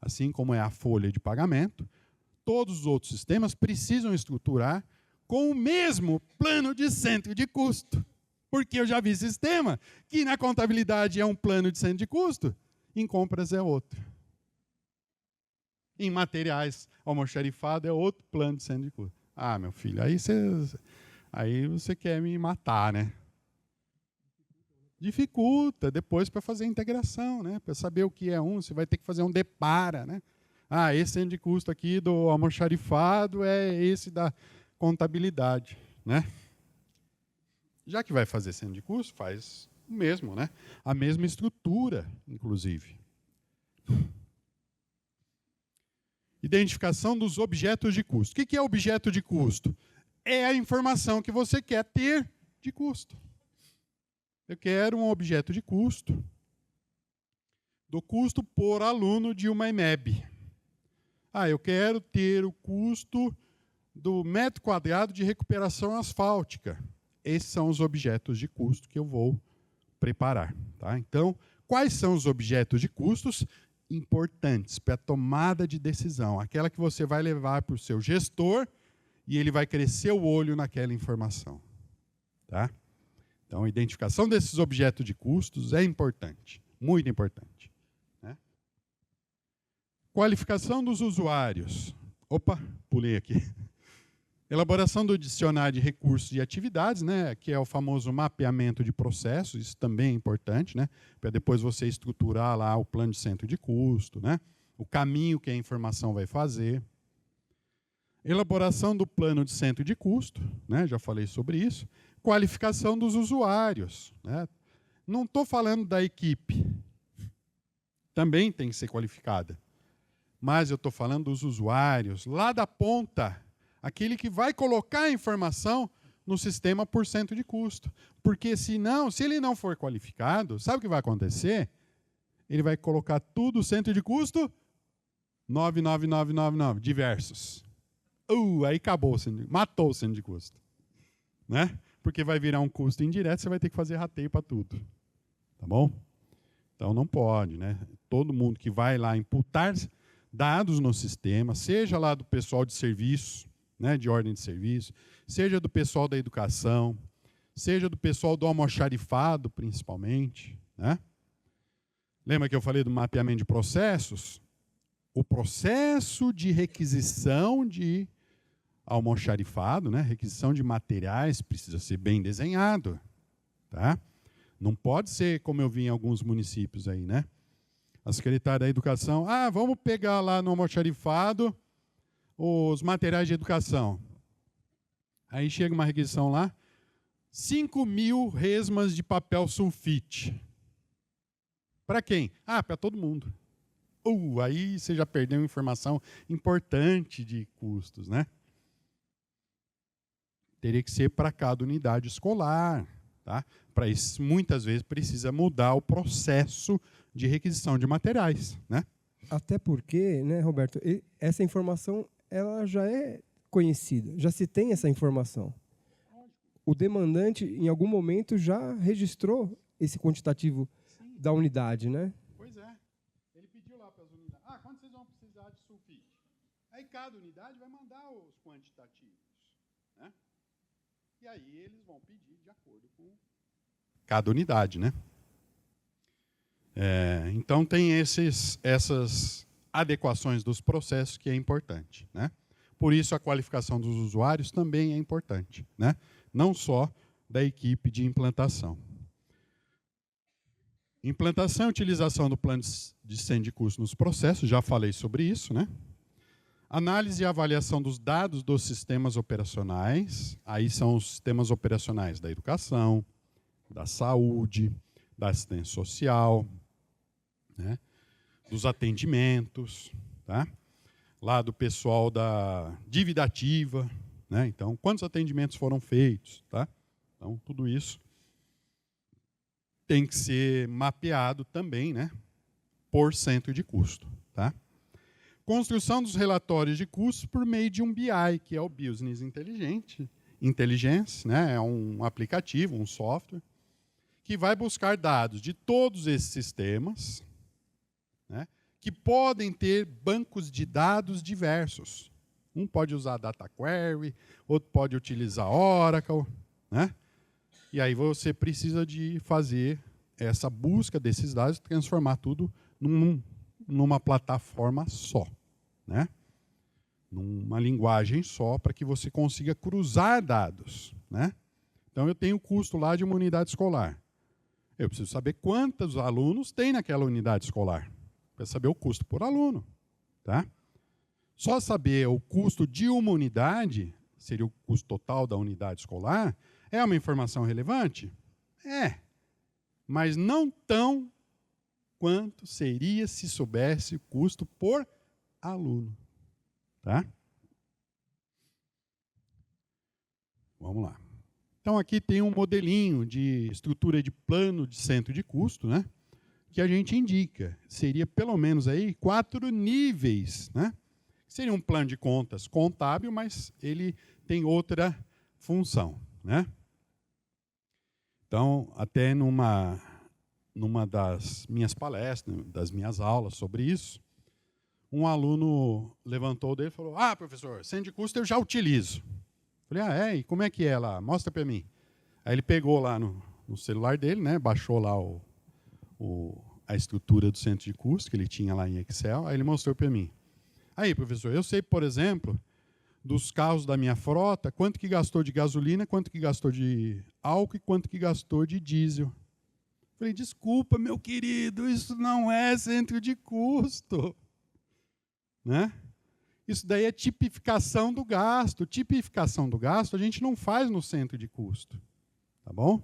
Assim como é a folha de pagamento, todos os outros sistemas precisam estruturar com o mesmo plano de centro de custo. Porque eu já vi sistema que na contabilidade é um plano de centro de custo, em compras é outro. Em materiais, almoxarifado é outro plano de centro de custo. Ah, meu filho, aí você quer me matar, né? Dificulta depois para fazer a integração, né? Para saber o que é você vai ter que fazer um depara, né? Ah, esse centro de custo aqui do almoxarifado é esse da contabilidade, né? Já que vai fazer centro de custo, faz o mesmo, né? A mesma estrutura, inclusive. Identificação dos objetos de custo. O que é objeto de custo? É a informação que você quer ter de custo. Eu quero um objeto de custo do custo por aluno de uma EMEB. Ah, eu quero ter o custo do metro quadrado de recuperação asfáltica. Esses são os objetos de custo que eu vou preparar. Tá? Então, quais são os objetos de custos importantes para a tomada de decisão? Aquela que você vai levar para o seu gestor e ele vai crescer o olho naquela informação. Tá? Então, a identificação desses objetos de custos é importante, muito importante. Né? Qualificação dos usuários. Opa, pulei aqui. Elaboração do dicionário de recursos e atividades, né, que é o famoso mapeamento de processos, isso também é importante, né, para depois você estruturar lá o plano de centro de custo, né, o caminho que a informação vai fazer. Elaboração do plano de centro de custo, né, já falei sobre isso. Qualificação dos usuários. Né, não estou falando da equipe, também tem que ser qualificada, mas eu estou falando dos usuários, lá da ponta, aquele que vai colocar a informação no sistema por centro de custo. Porque se ele não for qualificado, sabe o que vai acontecer? Ele vai colocar tudo centro de custo 99999, diversos. Aí acabou, matou o centro de custo. Né? Porque vai virar um custo indireto, você vai ter que fazer rateio para tudo. Tá bom? Então não pode, né? todo mundo que vai lá imputar dados no sistema, seja lá do pessoal de serviço, né, de ordem de serviço, seja do pessoal da educação, seja do pessoal do almoxarifado, principalmente, né? Lembra que eu falei do mapeamento de processos? O processo de requisição de almoxarifado, né, requisição de materiais, precisa ser bem desenhado, tá? Não pode ser como eu vi em alguns municípios aí, né? A Secretaria da Educação, vamos pegar lá no almoxarifado os materiais de educação. Aí chega uma requisição lá, 5.000 resmas de papel sulfite. Para quem? Para todo mundo. Aí você já perdeu uma informação importante de custos, né? Teria que ser para cada unidade escolar, tá? Para isso, muitas vezes, precisa mudar o processo de requisição de materiais, né? Até porque, né, Roberto, essa informação ela já é conhecida, já se tem essa informação. O demandante, em algum momento, já registrou esse quantitativo da unidade, né? Pois é. Ele pediu lá para as unidades, quanto vocês vão precisar de sulfite? Aí cada unidade vai mandar os quantitativos, né? E aí eles vão pedir de acordo com cada unidade, né? Então tem essas adequações dos processos que é importante, né? Por isso a qualificação dos usuários também é importante, né? Não só da equipe de implantação. Implantação e utilização do plano de gestão de custos nos processos, já falei sobre isso, né? Análise e avaliação dos dados dos sistemas operacionais, aí são os sistemas operacionais da educação, da saúde, da assistência social, né? Dos atendimentos, tá? Lá do pessoal da dívida ativa, né? Então, quantos atendimentos foram feitos, tá? Então, tudo isso tem que ser mapeado também, né? Por centro de custo, tá? Construção dos relatórios de custos por meio de um BI, que é o Business Intelligence, né? É um aplicativo, um software, que vai buscar dados de todos esses sistemas, né? Que podem ter bancos de dados diversos. Um pode usar Data Query, outro pode utilizar Oracle, né? E aí você precisa de fazer essa busca desses dados e transformar tudo numa plataforma só, né? Numa linguagem só, para que você consiga cruzar dados, né? Então, eu tenho o custo lá de uma unidade escolar. Eu preciso saber quantos alunos tem naquela unidade escolar, para saber o custo por aluno, tá? Só saber o custo de uma unidade, seria o custo total da unidade escolar, é uma informação relevante? É, mas não tão quanto seria se soubesse o custo por aluno, tá? Vamos lá. Então, aqui tem um modelinho de estrutura de plano de centro de custo, né? Que a gente indica. Seria pelo menos aí 4 níveis, né? Seria um plano de contas contábil, mas ele tem outra função, né? Então, até numa das minhas palestras, das minhas aulas sobre isso, um aluno levantou o dedo e falou: professor, centro de custo eu já utilizo. Falei, e como é que é lá? Mostra para mim. Aí ele pegou lá no celular dele, né, baixou lá a estrutura do centro de custo, que ele tinha lá em Excel, aí ele mostrou para mim. Aí, professor, eu sei, por exemplo, dos carros da minha frota, quanto que gastou de gasolina, quanto que gastou de álcool e quanto que gastou de diesel. Falei, desculpa, meu querido, isso não é centro de custo, né? Isso daí é tipificação do gasto. Tipificação do gasto a gente não faz no centro de custo, tá bom?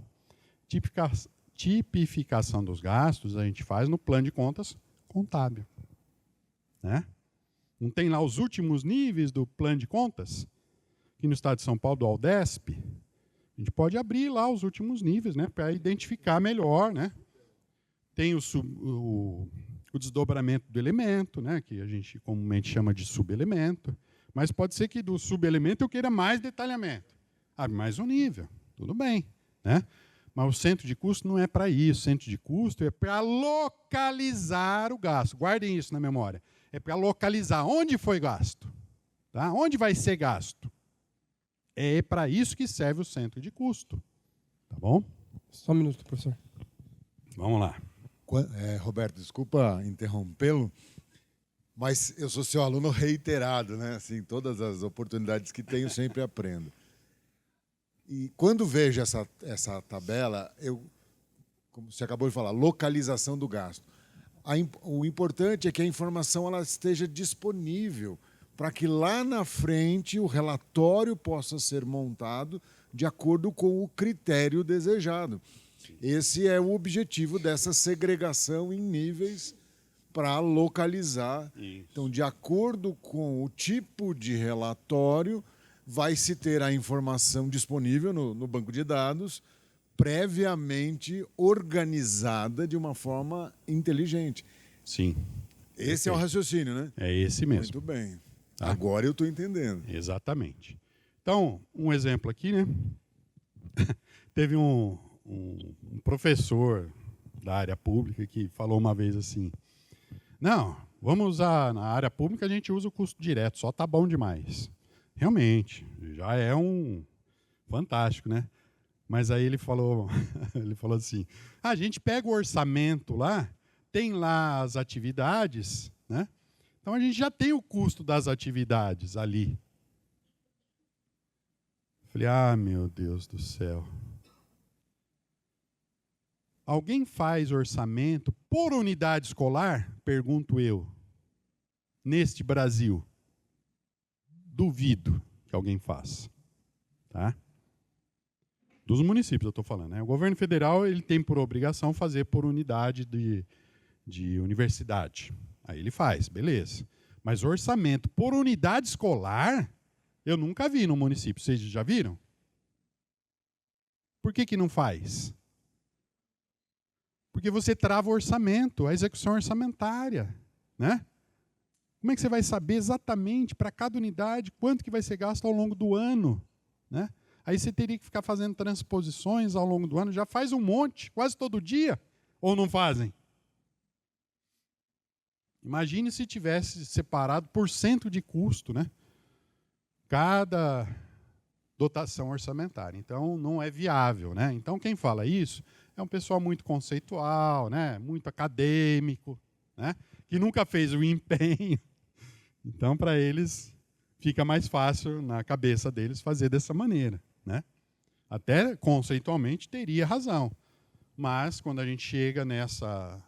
Tipificação dos gastos a gente faz no plano de contas contábil, né? Não tem lá os últimos níveis do plano de contas? Aqui no estado de São Paulo, do Aldesp, a gente pode abrir lá os últimos níveis, né, para identificar melhor, né? Tem o desdobramento do elemento, né, que a gente comumente chama de subelemento, mas pode ser que do subelemento eu queira mais detalhamento. Abre mais um nível, tudo bem, né? Mas o centro de custo não é para isso. O centro de custo é para localizar o gasto. Guardem isso na memória. É para localizar onde foi gasto. Tá? Onde vai ser gasto. É para isso que serve o centro de custo. Tá bom? Só um minuto, professor. Vamos lá. Roberto, desculpa interrompê-lo, mas eu sou seu aluno reiterado, né? Assim, todas as oportunidades que tenho, sempre aprendo. E quando vejo essa tabela, como você acabou de falar, localização do gasto. O importante é que a informação ela esteja disponível para que lá na frente o relatório possa ser montado de acordo com o critério desejado. Esse é o objetivo dessa segregação em níveis para localizar. Isso. Então, de acordo com o tipo de relatório, vai se ter a informação disponível no banco de dados, previamente organizada de uma forma inteligente. Sim. Esse é o raciocínio, né? É esse mesmo. Muito bem. Tá? Agora eu estou entendendo. Exatamente. Então, um exemplo aqui, né? Teve um professor da área pública que falou uma vez assim, não, vamos usar, na área pública a gente usa o custo direto, só tá bom demais. Realmente, já é um fantástico, né? Mas aí ele falou assim, a gente pega o orçamento lá, tem lá as atividades, né? Então a gente já tem o custo das atividades ali. Falei, meu Deus do céu. Alguém faz orçamento por unidade escolar? Pergunto eu. Neste Brasil. Duvido que alguém faça. Tá? Dos municípios eu estou falando. Né? O governo federal ele tem por obrigação fazer por unidade de universidade. Aí ele faz, beleza. Mas orçamento por unidade escolar, eu nunca vi no município. Vocês já viram? Por que não faz? Porque você trava o orçamento, a execução orçamentária. Né? Como é que você vai saber exatamente para cada unidade quanto que vai ser gasto ao longo do ano? Né? Aí você teria que ficar fazendo transposições ao longo do ano. Já faz um monte, quase todo dia. Ou não fazem? Imagine se tivesse separado por cento de custo, né? Cada dotação orçamentária. Então, não é viável. Né? Então, quem fala isso é um pessoal muito conceitual, né? Muito acadêmico, né? Que nunca fez o empenho. Então, para eles, fica mais fácil na cabeça deles fazer dessa maneira. Né? Até conceitualmente teria razão. Mas, quando a gente chega nessa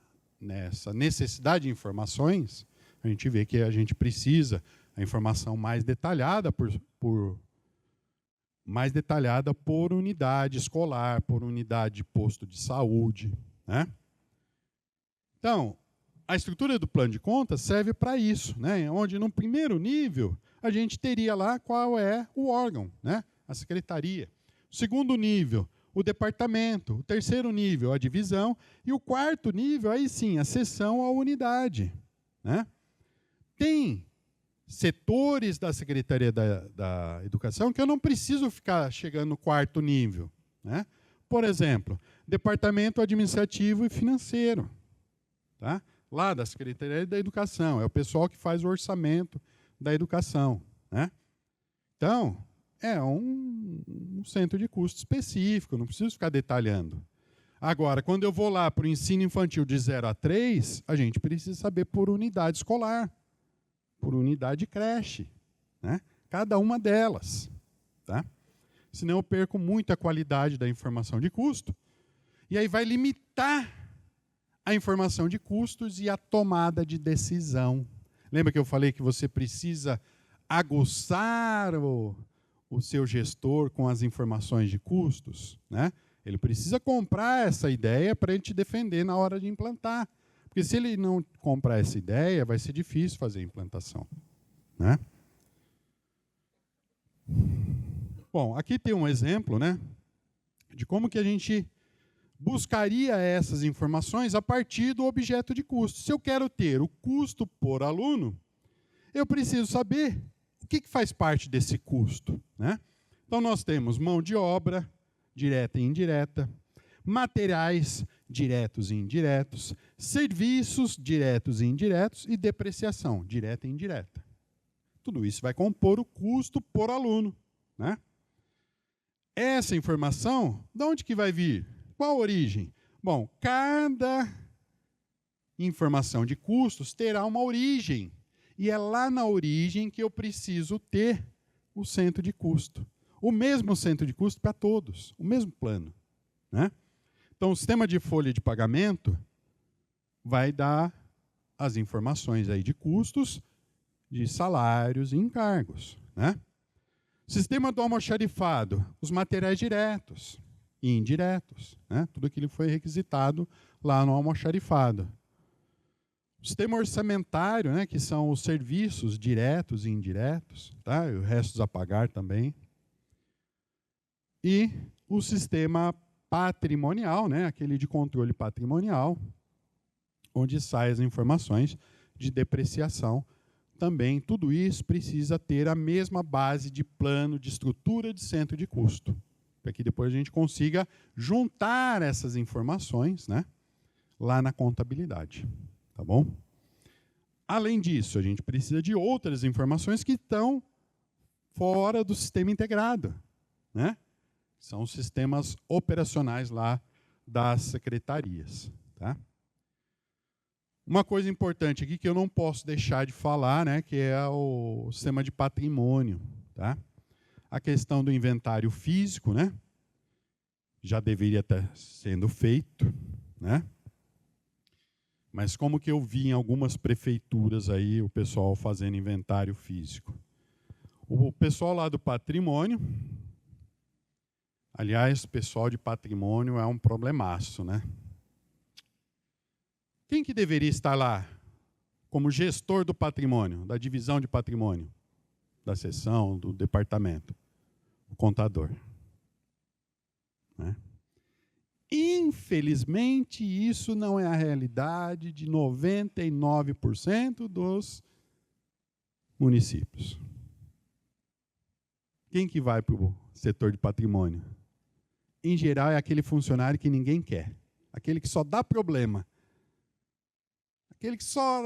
necessidade de informações, a gente vê que a gente precisa a informação mais detalhada por unidade escolar, por unidade de posto de saúde. Né? Então, a estrutura do plano de contas serve para isso, né? Onde no primeiro nível a gente teria lá qual é o órgão, né? A secretaria. O segundo nível, o departamento. O terceiro nível, a divisão. E o quarto nível, aí sim, a seção ou a unidade. Né? Tem setores da Secretaria da Educação que eu não preciso ficar chegando no quarto nível. Né? Por exemplo, departamento administrativo e financeiro. Tá? Lá da Secretaria da Educação, é o pessoal que faz o orçamento da educação. Né? Então, é um centro de custo específico, não preciso ficar detalhando. Agora, quando eu vou lá para o ensino infantil de 0 a 3, a gente precisa saber por unidade escolar, por unidade de creche, né? Cada uma delas. Tá? Senão eu perco muito a qualidade da informação de custo, e aí vai limitar a informação de custos e a tomada de decisão. Lembra que eu falei que você precisa aguçar o seu gestor com as informações de custos? Né? Ele precisa comprar essa ideia para ele te defender na hora de implantar. Porque se ele não comprar essa ideia, vai ser difícil fazer a implantação. Né? Bom, aqui tem um exemplo, né, de como que a gente buscaria essas informações a partir do objeto de custo. Se eu quero ter o custo por aluno, eu preciso saber o que faz parte desse custo. Né? Então, nós temos mão de obra, direta e indireta, materiais diretos e indiretos, serviços diretos e indiretos e depreciação direta e indireta. Tudo isso vai compor o custo por aluno, né? Essa informação, de onde que vai vir? Qual a origem? Bom, cada informação de custos terá uma origem. E é lá na origem que eu preciso ter o centro de custo. O mesmo centro de custo para todos, o mesmo plano, né? Então, o sistema de folha de pagamento vai dar as informações aí de custos, de salários e encargos, né? Sistema do almoxarifado, os materiais diretos e indiretos, né? Tudo aquilo que foi requisitado lá no almoxarifado. O sistema orçamentário, né, que são os serviços diretos e indiretos, tá? E os restos a pagar também. E o sistema patrimonial, né, aquele de controle patrimonial, onde saem as informações de depreciação. Também tudo isso precisa ter a mesma base de plano de estrutura de centro de custo, para que depois a gente consiga juntar essas informações, né, lá na contabilidade. Tá bom? Além disso, a gente precisa de outras informações que estão fora do sistema integrado, né? São os sistemas operacionais lá das secretarias, tá? Uma coisa importante aqui que eu não posso deixar de falar, né, que é o sistema de patrimônio, tá? A questão do inventário físico, né? Já deveria estar sendo feito, né? Mas como que eu vi em algumas prefeituras aí o pessoal fazendo inventário físico? O pessoal lá do patrimônio, aliás, o pessoal de patrimônio é um problemaço, né? Quem que deveria estar lá como gestor do patrimônio, da divisão de patrimônio, da seção, do departamento? O contador, né? Infelizmente, isso não é a realidade de 99% dos municípios. Quem que vai para o setor de patrimônio? Em geral, é aquele funcionário que ninguém quer. Aquele que só dá problema. Aquele que só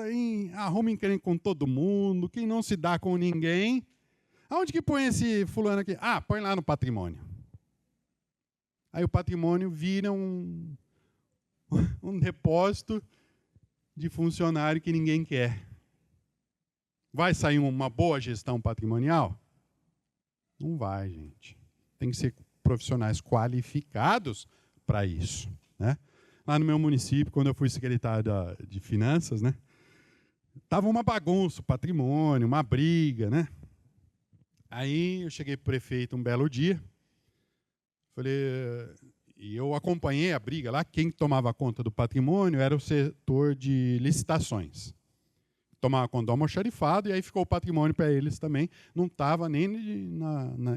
arruma encrenca com todo mundo, que não se dá com ninguém. Aonde que põe esse fulano aqui? Ah, põe lá no patrimônio. Aí o patrimônio vira um depósito de funcionário que ninguém quer. Vai sair uma boa gestão patrimonial? Não vai, gente. Tem que ser profissionais qualificados para isso, né? Lá no meu município, quando eu fui secretário de Finanças, né, estava uma bagunça, patrimônio, uma briga, né? Aí eu cheguei para o prefeito um belo dia, falei, e eu acompanhei a briga lá. Quem tomava conta do patrimônio era o setor de licitações. Tomava conta do almoxarifado e aí ficou o patrimônio para eles também. Não estava nem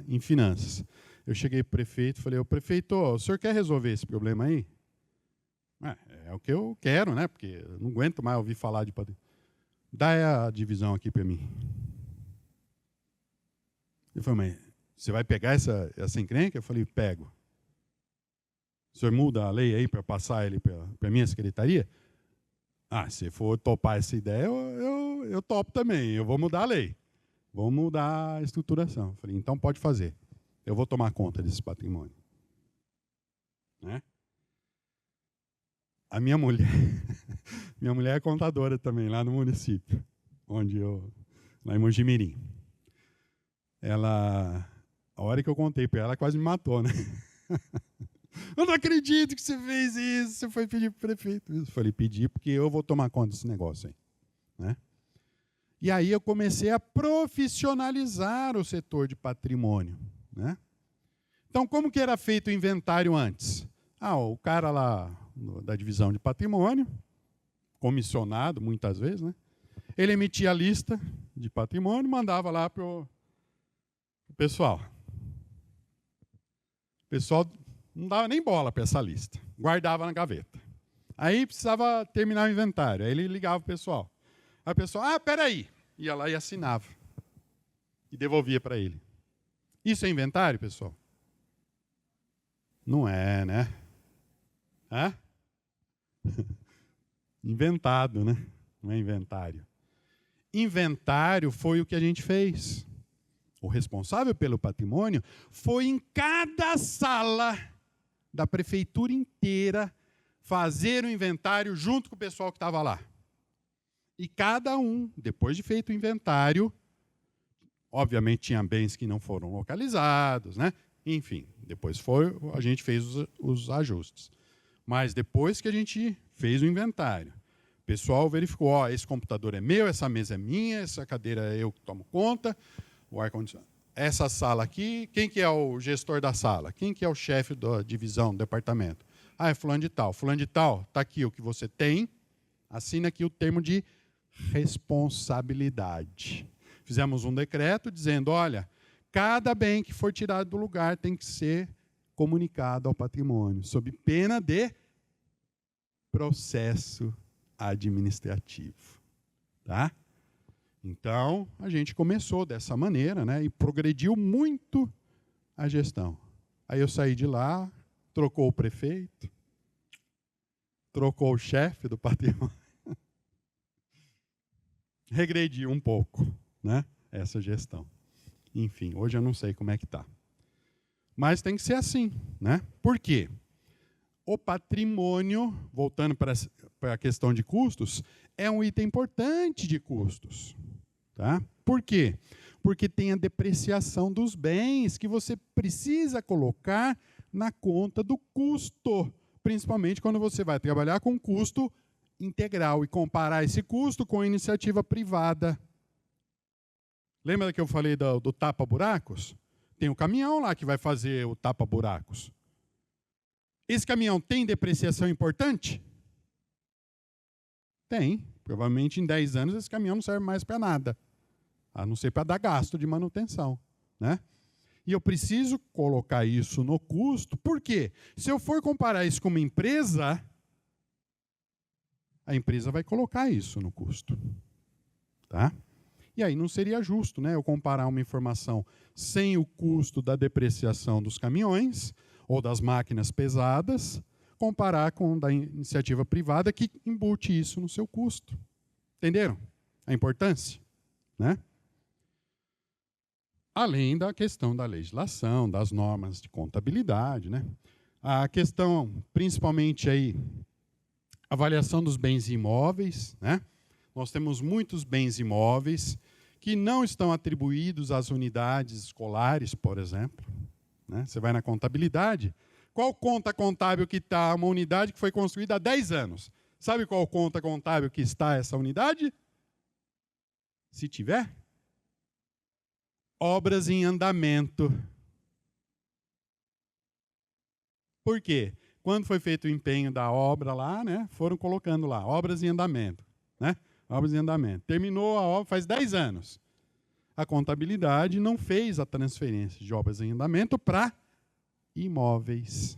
em finanças. Eu cheguei para o prefeito e falei, prefeito, o senhor quer resolver esse problema aí? É o que eu quero, né? Porque eu não aguento mais ouvir falar de patrimônio. Dá a divisão aqui para mim. Ele falou, mas você vai pegar essa encrenca? Eu falei, pego. O senhor muda a lei aí para passar ele para a minha secretaria? Se for topar essa ideia, eu topo também. Eu vou mudar a lei. Vou mudar a estruturação. Eu falei, então pode fazer. Eu vou tomar conta desse patrimônio. Né? A minha mulher é contadora também, lá no município, lá em Mojimirim. A hora que eu contei para ela quase me matou, né? Eu não acredito que você fez isso, você foi pedir para o prefeito isso. Eu falei, pedi porque eu vou tomar conta desse negócio aí. Né? E aí eu comecei a profissionalizar o setor de patrimônio. Né? Então, como que era feito o inventário antes? O cara lá da divisão de patrimônio, comissionado muitas vezes, né? Ele emitia a lista de patrimônio e mandava lá para o pessoal. O pessoal não dava nem bola para essa lista, guardava na gaveta. Aí precisava terminar o inventário, aí ele ligava para o pessoal. Aí o pessoal, peraí, ia lá e assinava. E devolvia para ele. Isso é inventário, pessoal? Não é, né? Hã? Inventado, né? Não é inventário. Inventário foi o que a gente fez. O responsável pelo patrimônio foi em cada sala da prefeitura inteira fazer o inventário junto com o pessoal que estava lá. E cada um, depois de feito o inventário, obviamente tinha bens que não foram localizados, né? Enfim, depois a gente fez os ajustes. Mas depois que a gente fez o inventário, o pessoal verificou, esse computador é meu, essa mesa é minha, essa cadeira é eu que tomo conta, o ar-condicionado. Essa sala aqui, quem que é o gestor da sala? Quem que é o chefe da divisão, do departamento? É fulano de tal. Fulano de tal, está aqui o que você tem, assina aqui o termo de responsabilidade. Fizemos um decreto dizendo, olha, cada bem que for tirado do lugar tem que ser comunicado ao patrimônio, sob pena de processo administrativo. Tá? Então, a gente começou dessa maneira, né, e progrediu muito a gestão. Aí eu saí de lá, trocou o prefeito, trocou o chefe do patrimônio. Regrediu um pouco, né, essa gestão. Enfim, hoje eu não sei como é que está. Mas tem que ser assim, né? Por quê? O patrimônio, voltando para a questão de custos, é um item importante de custos. Tá? Por quê? Porque tem a depreciação dos bens que você precisa colocar na conta do custo, principalmente quando você vai trabalhar com custo integral e comparar esse custo com a iniciativa privada. Lembra que eu falei do tapa-buracos? Tem um caminhão lá que vai fazer o tapa-buracos. Esse caminhão tem depreciação importante? Tem. Provavelmente em 10 anos esse caminhão não serve mais para nada, a não ser para dar gasto de manutenção, né? E eu preciso colocar isso no custo, por quê? Se eu for comparar isso com uma empresa, a empresa vai colocar isso no custo. Tá? E aí não seria justo, né, eu comparar uma informação sem o custo da depreciação dos caminhões ou das máquinas pesadas, comparar com da iniciativa privada que embute isso no seu custo. Entenderam a importância? Né? Além da questão da legislação, das normas de contabilidade, né? A questão, principalmente aí, avaliação dos bens imóveis, né? Nós temos muitos bens imóveis que não estão atribuídos às unidades escolares, por exemplo. Né? Você vai na contabilidade, qual conta contábil que está uma unidade que foi construída há 10 anos? Sabe qual conta contábil que está essa unidade? Se tiver? Obras em andamento. Por quê? Quando foi feito o empenho da obra lá, né, foram colocando lá, obras em andamento. Né? Obras em andamento. Terminou a obra faz 10 anos. A contabilidade não fez a transferência de obras em andamento para imóveis.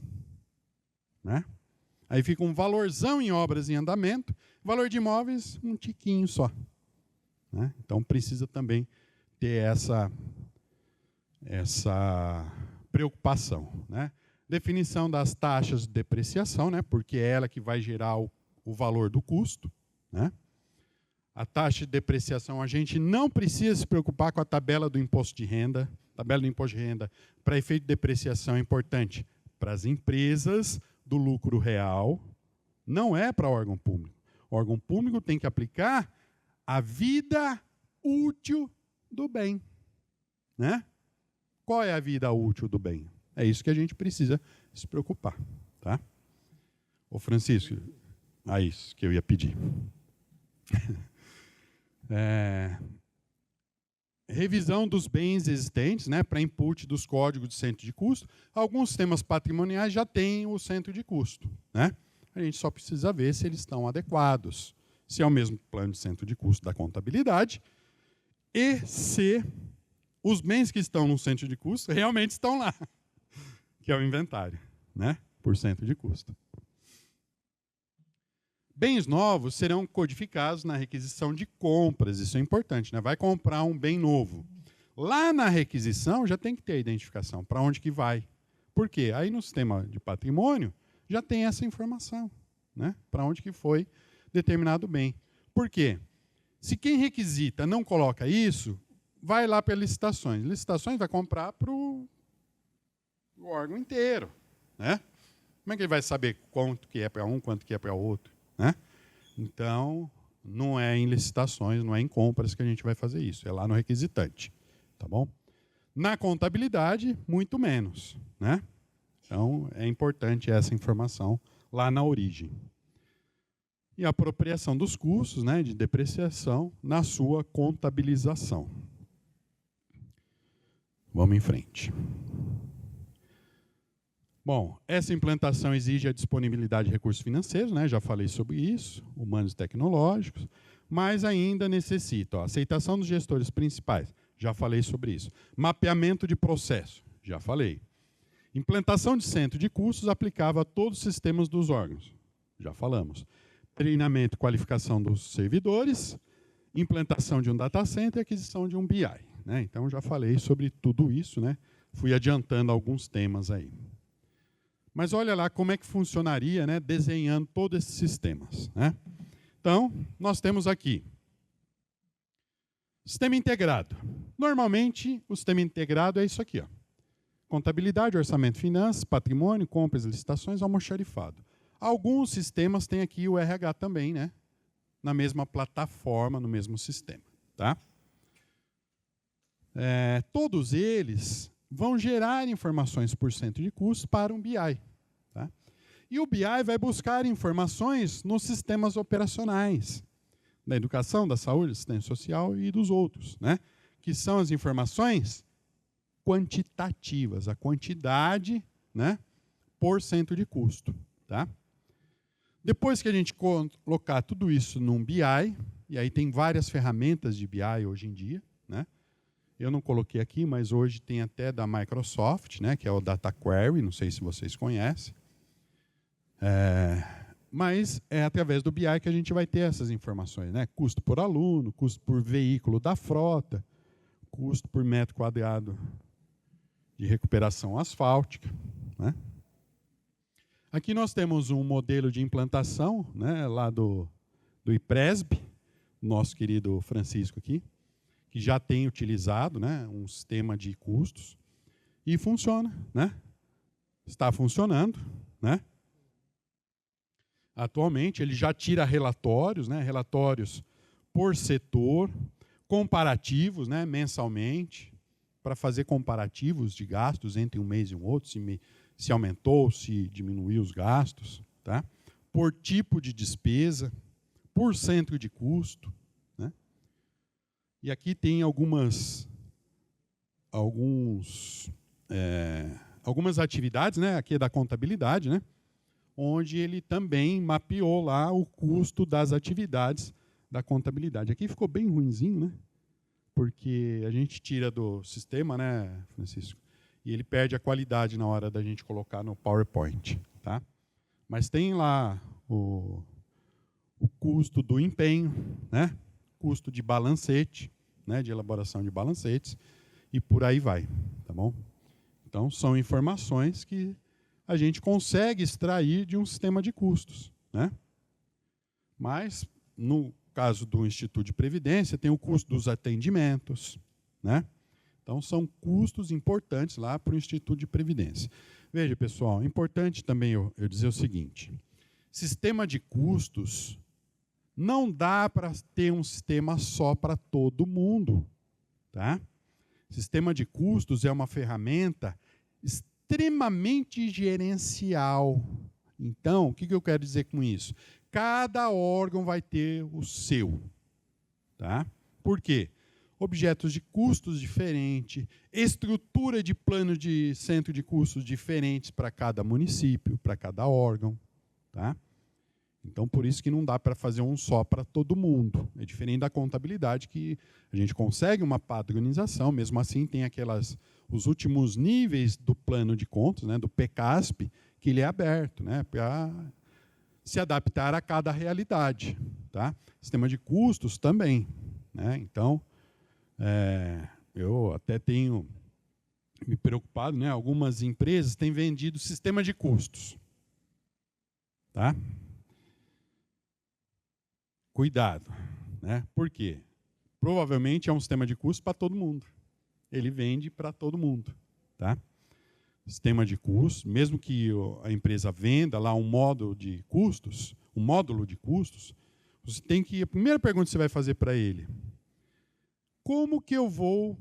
Né? Aí fica um valorzão em obras em andamento, valor de imóveis, um tiquinho só. Né? Então precisa também ter essa preocupação. Né? Definição das taxas de depreciação, né? Porque é ela que vai gerar o valor do custo. Né? A taxa de depreciação, a gente não precisa se preocupar com a tabela do imposto de renda. A tabela do imposto de renda, para efeito de depreciação, é importante para as empresas do lucro real, não é para o órgão público. O órgão público tem que aplicar a vida útil do bem. Né? Qual é a vida útil do bem? É isso que a gente precisa se preocupar. Tá? Ô Francisco, isso que eu ia pedir. Revisão dos bens existentes, né, para input dos códigos de centro de custo. Alguns sistemas patrimoniais já têm o centro de custo. Né? A gente só precisa ver se eles estão adequados, se é o mesmo plano de centro de custo da contabilidade e se os bens que estão no centro de custo realmente estão lá, que é o inventário, né, por centro de custo. Bens novos serão codificados na requisição de compras, isso é importante, né? Vai comprar um bem novo. Lá na requisição já tem que ter a identificação, para onde que vai. Por quê? Aí no sistema de patrimônio já tem essa informação, né? Para onde que foi determinado o bem. Por quê? Se quem requisita não coloca isso, vai lá para licitações. Licitações vai comprar para o órgão inteiro, né? Como é que ele vai saber quanto que é para um, quanto que é para outro, né? Então, não é em licitações, não é em compras que a gente vai fazer isso, é lá no requisitante, tá bom? Na contabilidade, muito menos, né? Então, é importante essa informação lá na origem. E a apropriação dos custos, né, de depreciação na sua contabilização. Vamos em frente. Bom, essa implantação exige a disponibilidade de recursos financeiros, né? Já falei sobre isso, humanos e tecnológicos, mas ainda necessita aceitação dos gestores principais, já falei sobre isso. Mapeamento de processo, já falei. Implantação de centro de custos aplicável a todos os sistemas dos órgãos, já falamos. Treinamento e qualificação dos servidores, implantação de um data center e aquisição de um BI, né? Então, já falei sobre tudo isso, né? Fui adiantando alguns temas aí. Mas olha lá como é que funcionaria, né, desenhando todos esses sistemas, né? Então, nós temos aqui sistema integrado. Normalmente, o sistema integrado é isso aqui, ó. Contabilidade, orçamento, finanças, patrimônio, compras, licitações, almoxarifado. Alguns sistemas têm aqui o RH também, né? Na mesma plataforma, no mesmo sistema, tá? Todos eles vão gerar informações por centro de custos para um BI. Tá? E o BI vai buscar informações nos sistemas operacionais da educação, da saúde, assistência social e dos outros, né? Que são as informações quantitativas, a quantidade, né, por centro de custo. Tá? Depois que a gente colocar tudo isso num BI, e aí tem várias ferramentas de BI hoje em dia, né? Eu não coloquei aqui, mas hoje tem até da Microsoft, né, que é o Data Query, não sei se vocês conhecem. Mas é através do BI que a gente vai ter essas informações, né? Custo por aluno, custo por veículo da frota, custo por metro quadrado de recuperação asfáltica, né? Aqui nós temos um modelo de implantação, né, lá do IPRESB, nosso querido Francisco aqui, que já tem utilizado, né, um sistema de custos e funciona, né? Está funcionando, né? Atualmente ele já tira relatórios, né, relatórios por setor, comparativos, né, mensalmente, para fazer comparativos de gastos entre um mês e um outro, se aumentou, se diminuiu os gastos, tá? Por tipo de despesa, por centro de custo, né? E aqui tem algumas atividades, né? Aqui é da contabilidade, né? Onde ele também mapeou lá o custo das atividades da contabilidade. Aqui ficou bem ruinzinho, né? Porque a gente tira do sistema, né, Francisco? E ele perde a qualidade na hora da gente colocar no PowerPoint, tá? Mas tem lá o custo do empenho, né? Custo de balancete, né, de elaboração de balancetes, e por aí vai, tá bom? Então, são informações que a gente consegue extrair de um sistema de custos, né? Mas, no caso do Instituto de Previdência, tem o custo dos atendimentos, né? Então, são custos importantes lá para o Instituto de Previdência. Veja, pessoal, é importante também eu dizer o seguinte: sistema de custos não dá para ter um sistema só para todo mundo, tá? Sistema de custos é uma ferramenta extremamente gerencial. Então, o que eu quero dizer com isso? Cada órgão vai ter o seu, tá? Por quê? Objetos de custos diferentes, estrutura de plano de centro de custos diferentes para cada município, para cada órgão, tá? Então, por isso que não dá para fazer um só para todo mundo. É diferente da contabilidade, que a gente consegue uma padronização, mesmo assim tem os últimos níveis do plano de contas, né, do PCASP, que ele é aberto, né, para se adaptar a cada realidade. Tá? Sistema de custos também. Né? Então, eu até tenho me preocupado, né, algumas empresas têm vendido sistema de custos. Tá? Cuidado, né? Por quê? Provavelmente é um sistema de custos para todo mundo. Ele vende para todo mundo, tá? Sistema de custos, mesmo que a empresa venda lá um módulo de custos, você tem que, a primeira pergunta que você vai fazer para ele: como que eu vou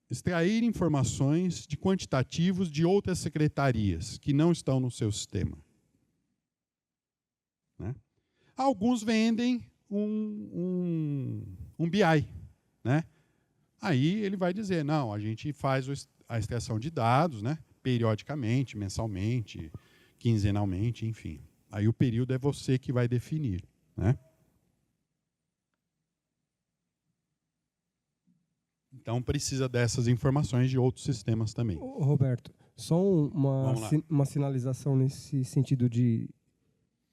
extrair informações de quantitativos de outras secretarias que não estão no seu sistema? Né? Alguns vendem um BI, né? Aí ele vai dizer, não, a gente faz a extração de dados, né? Periodicamente, mensalmente, quinzenalmente, enfim. Aí o período é você que vai definir, né? Então precisa dessas informações de outros sistemas também. Ô, Roberto, só uma sinalização nesse sentido de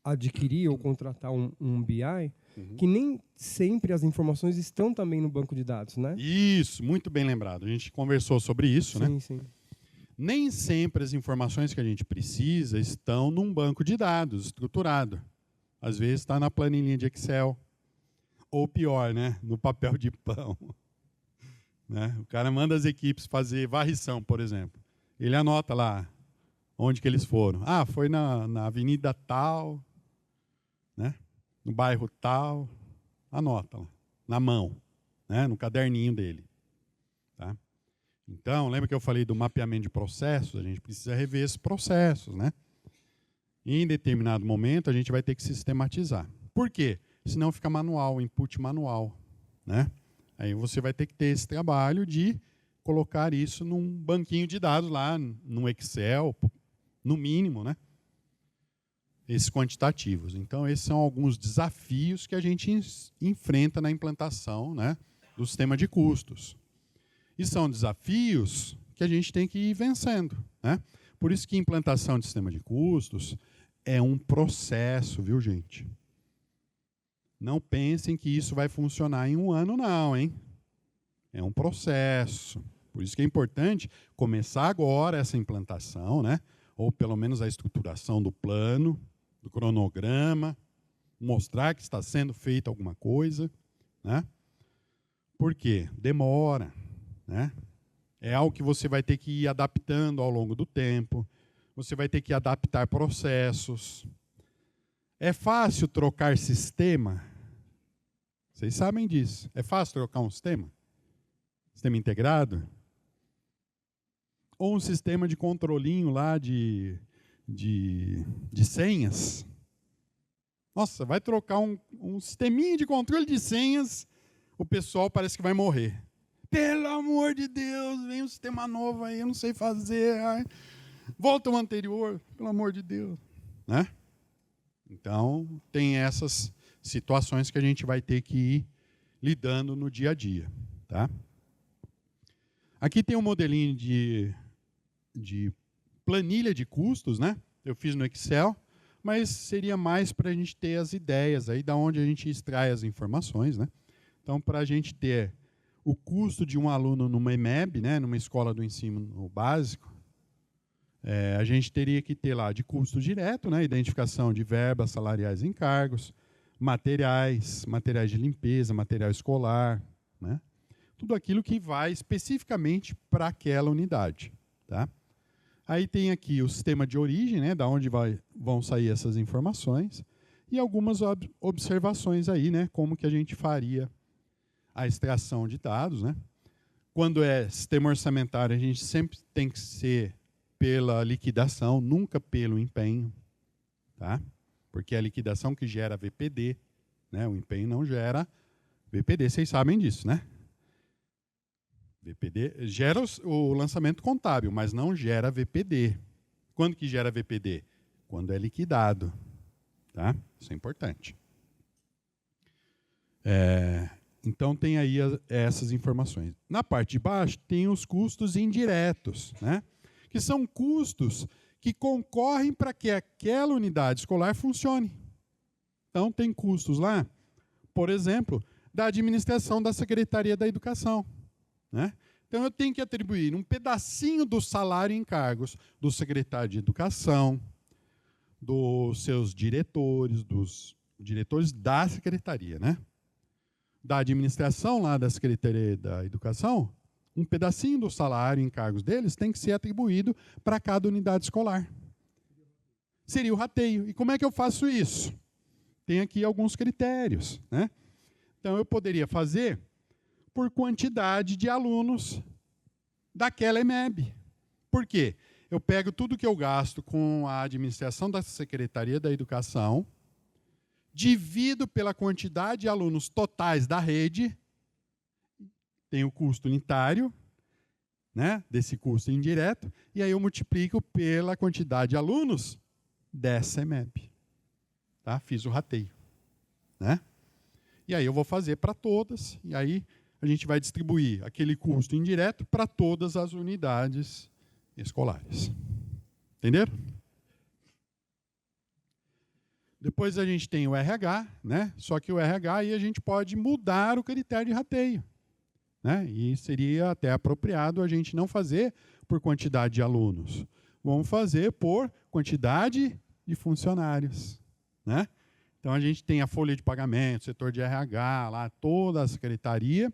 adquirir ou contratar um BI, que nem sempre as informações estão também no banco de dados, né? Isso, muito bem lembrado. A gente conversou sobre isso, né? Sim, sim. Nem sempre as informações que a gente precisa estão num banco de dados estruturado. Às vezes está na planilhinha de Excel. Ou pior, né? No papel de pão. Né? O cara manda as equipes fazer varrição, por exemplo. Ele anota lá onde que eles foram. Ah, foi na avenida tal, né? No bairro tal. Anota lá, na mão, né? No caderninho dele. Tá? Então, lembra que eu falei do mapeamento de processos? A gente precisa rever esses processos, né? E em determinado momento, a gente vai ter que sistematizar. Por quê? Senão fica manual, input manual, né? Aí você vai ter que ter esse trabalho de colocar isso num banquinho de dados lá, no Excel, no mínimo, né? Esses quantitativos. Então, esses são alguns desafios que a gente enfrenta na implantação, né, do sistema de custos. E são desafios que a gente tem que ir vencendo, né? Por isso que a implantação de sistema de custos é um processo, viu, gente? Não pensem que isso vai funcionar em um ano, não, hein? É um processo. Por isso que é importante começar agora essa implantação, né? Ou pelo menos a estruturação do plano, do cronograma, mostrar que está sendo feita alguma coisa, né? Por quê? Demora, né? É algo que você vai ter que ir adaptando ao longo do tempo, você vai ter que adaptar processos. É fácil trocar sistema? Vocês sabem disso. É fácil trocar um sistema? Sistema integrado? Ou um sistema de controlinho lá de senhas? Nossa, vai trocar um sisteminha de controle de senhas, o pessoal parece que vai morrer. Pelo amor de Deus, vem um sistema novo aí, eu não sei fazer. Ai, volta ao anterior, pelo amor de Deus. Né? Então, tem essas situações que a gente vai ter que ir lidando no dia a dia. Tá? Aqui tem um modelinho de planilha de custos, né? Eu fiz no Excel, mas seria mais para a gente ter as ideias aí da onde a gente extrai as informações, né? Então, para a gente ter o custo de um aluno numa EMEB, né, numa escola do ensino básico, a gente teria que ter lá de custo direto, né, identificação de verbas salariais e encargos, materiais de limpeza, material escolar, né? Tudo aquilo que vai especificamente para aquela unidade. Tá? Aí tem aqui o sistema de origem, né, da onde vão sair essas informações, e algumas observações aí, né, como que a gente faria a extração de dados. Né? Quando é sistema orçamentário, a gente sempre tem que ser pela liquidação, nunca pelo empenho. Tá? Porque é a liquidação que gera VPD, né? O empenho não gera VPD, vocês sabem disso, né? VPD gera o lançamento contábil, mas não gera VPD. Quando que gera VPD? Quando é liquidado. Tá? Isso é importante. Então, tem aí essas informações. Na parte de baixo, tem os custos indiretos, né? Que são custos que concorrem para que aquela unidade escolar funcione. Então, tem custos lá, por exemplo, da administração da Secretaria da Educação. Né? Então, eu tenho que atribuir um pedacinho do salário e encargos do secretário de Educação, dos seus diretores, dos diretores da secretaria, né? Da administração lá da Secretaria da Educação, um pedacinho do salário e encargos deles tem que ser atribuído para cada unidade escolar. Seria o rateio. E como é que eu faço isso? Tem aqui alguns critérios, né? Então, eu poderia fazer por quantidade de alunos daquela EMEB. Por quê? Eu pego tudo que eu gasto com a administração da Secretaria da Educação, divido pela quantidade de alunos totais da rede, tem o custo unitário, né, desse custo indireto, e aí eu multiplico pela quantidade de alunos dessa EMEB. Tá? Fiz o rateio. Né? E aí eu vou fazer para todas, e aí a gente vai distribuir aquele custo indireto para todas as unidades escolares. Entenderam? Depois a gente tem o RH, né? Só que o RH aí a gente pode mudar o critério de rateio. Né? E seria até apropriado a gente não fazer por quantidade de alunos. Vamos fazer por quantidade de funcionários. Né? Então, a gente tem a folha de pagamento, setor de RH, lá, toda a secretaria.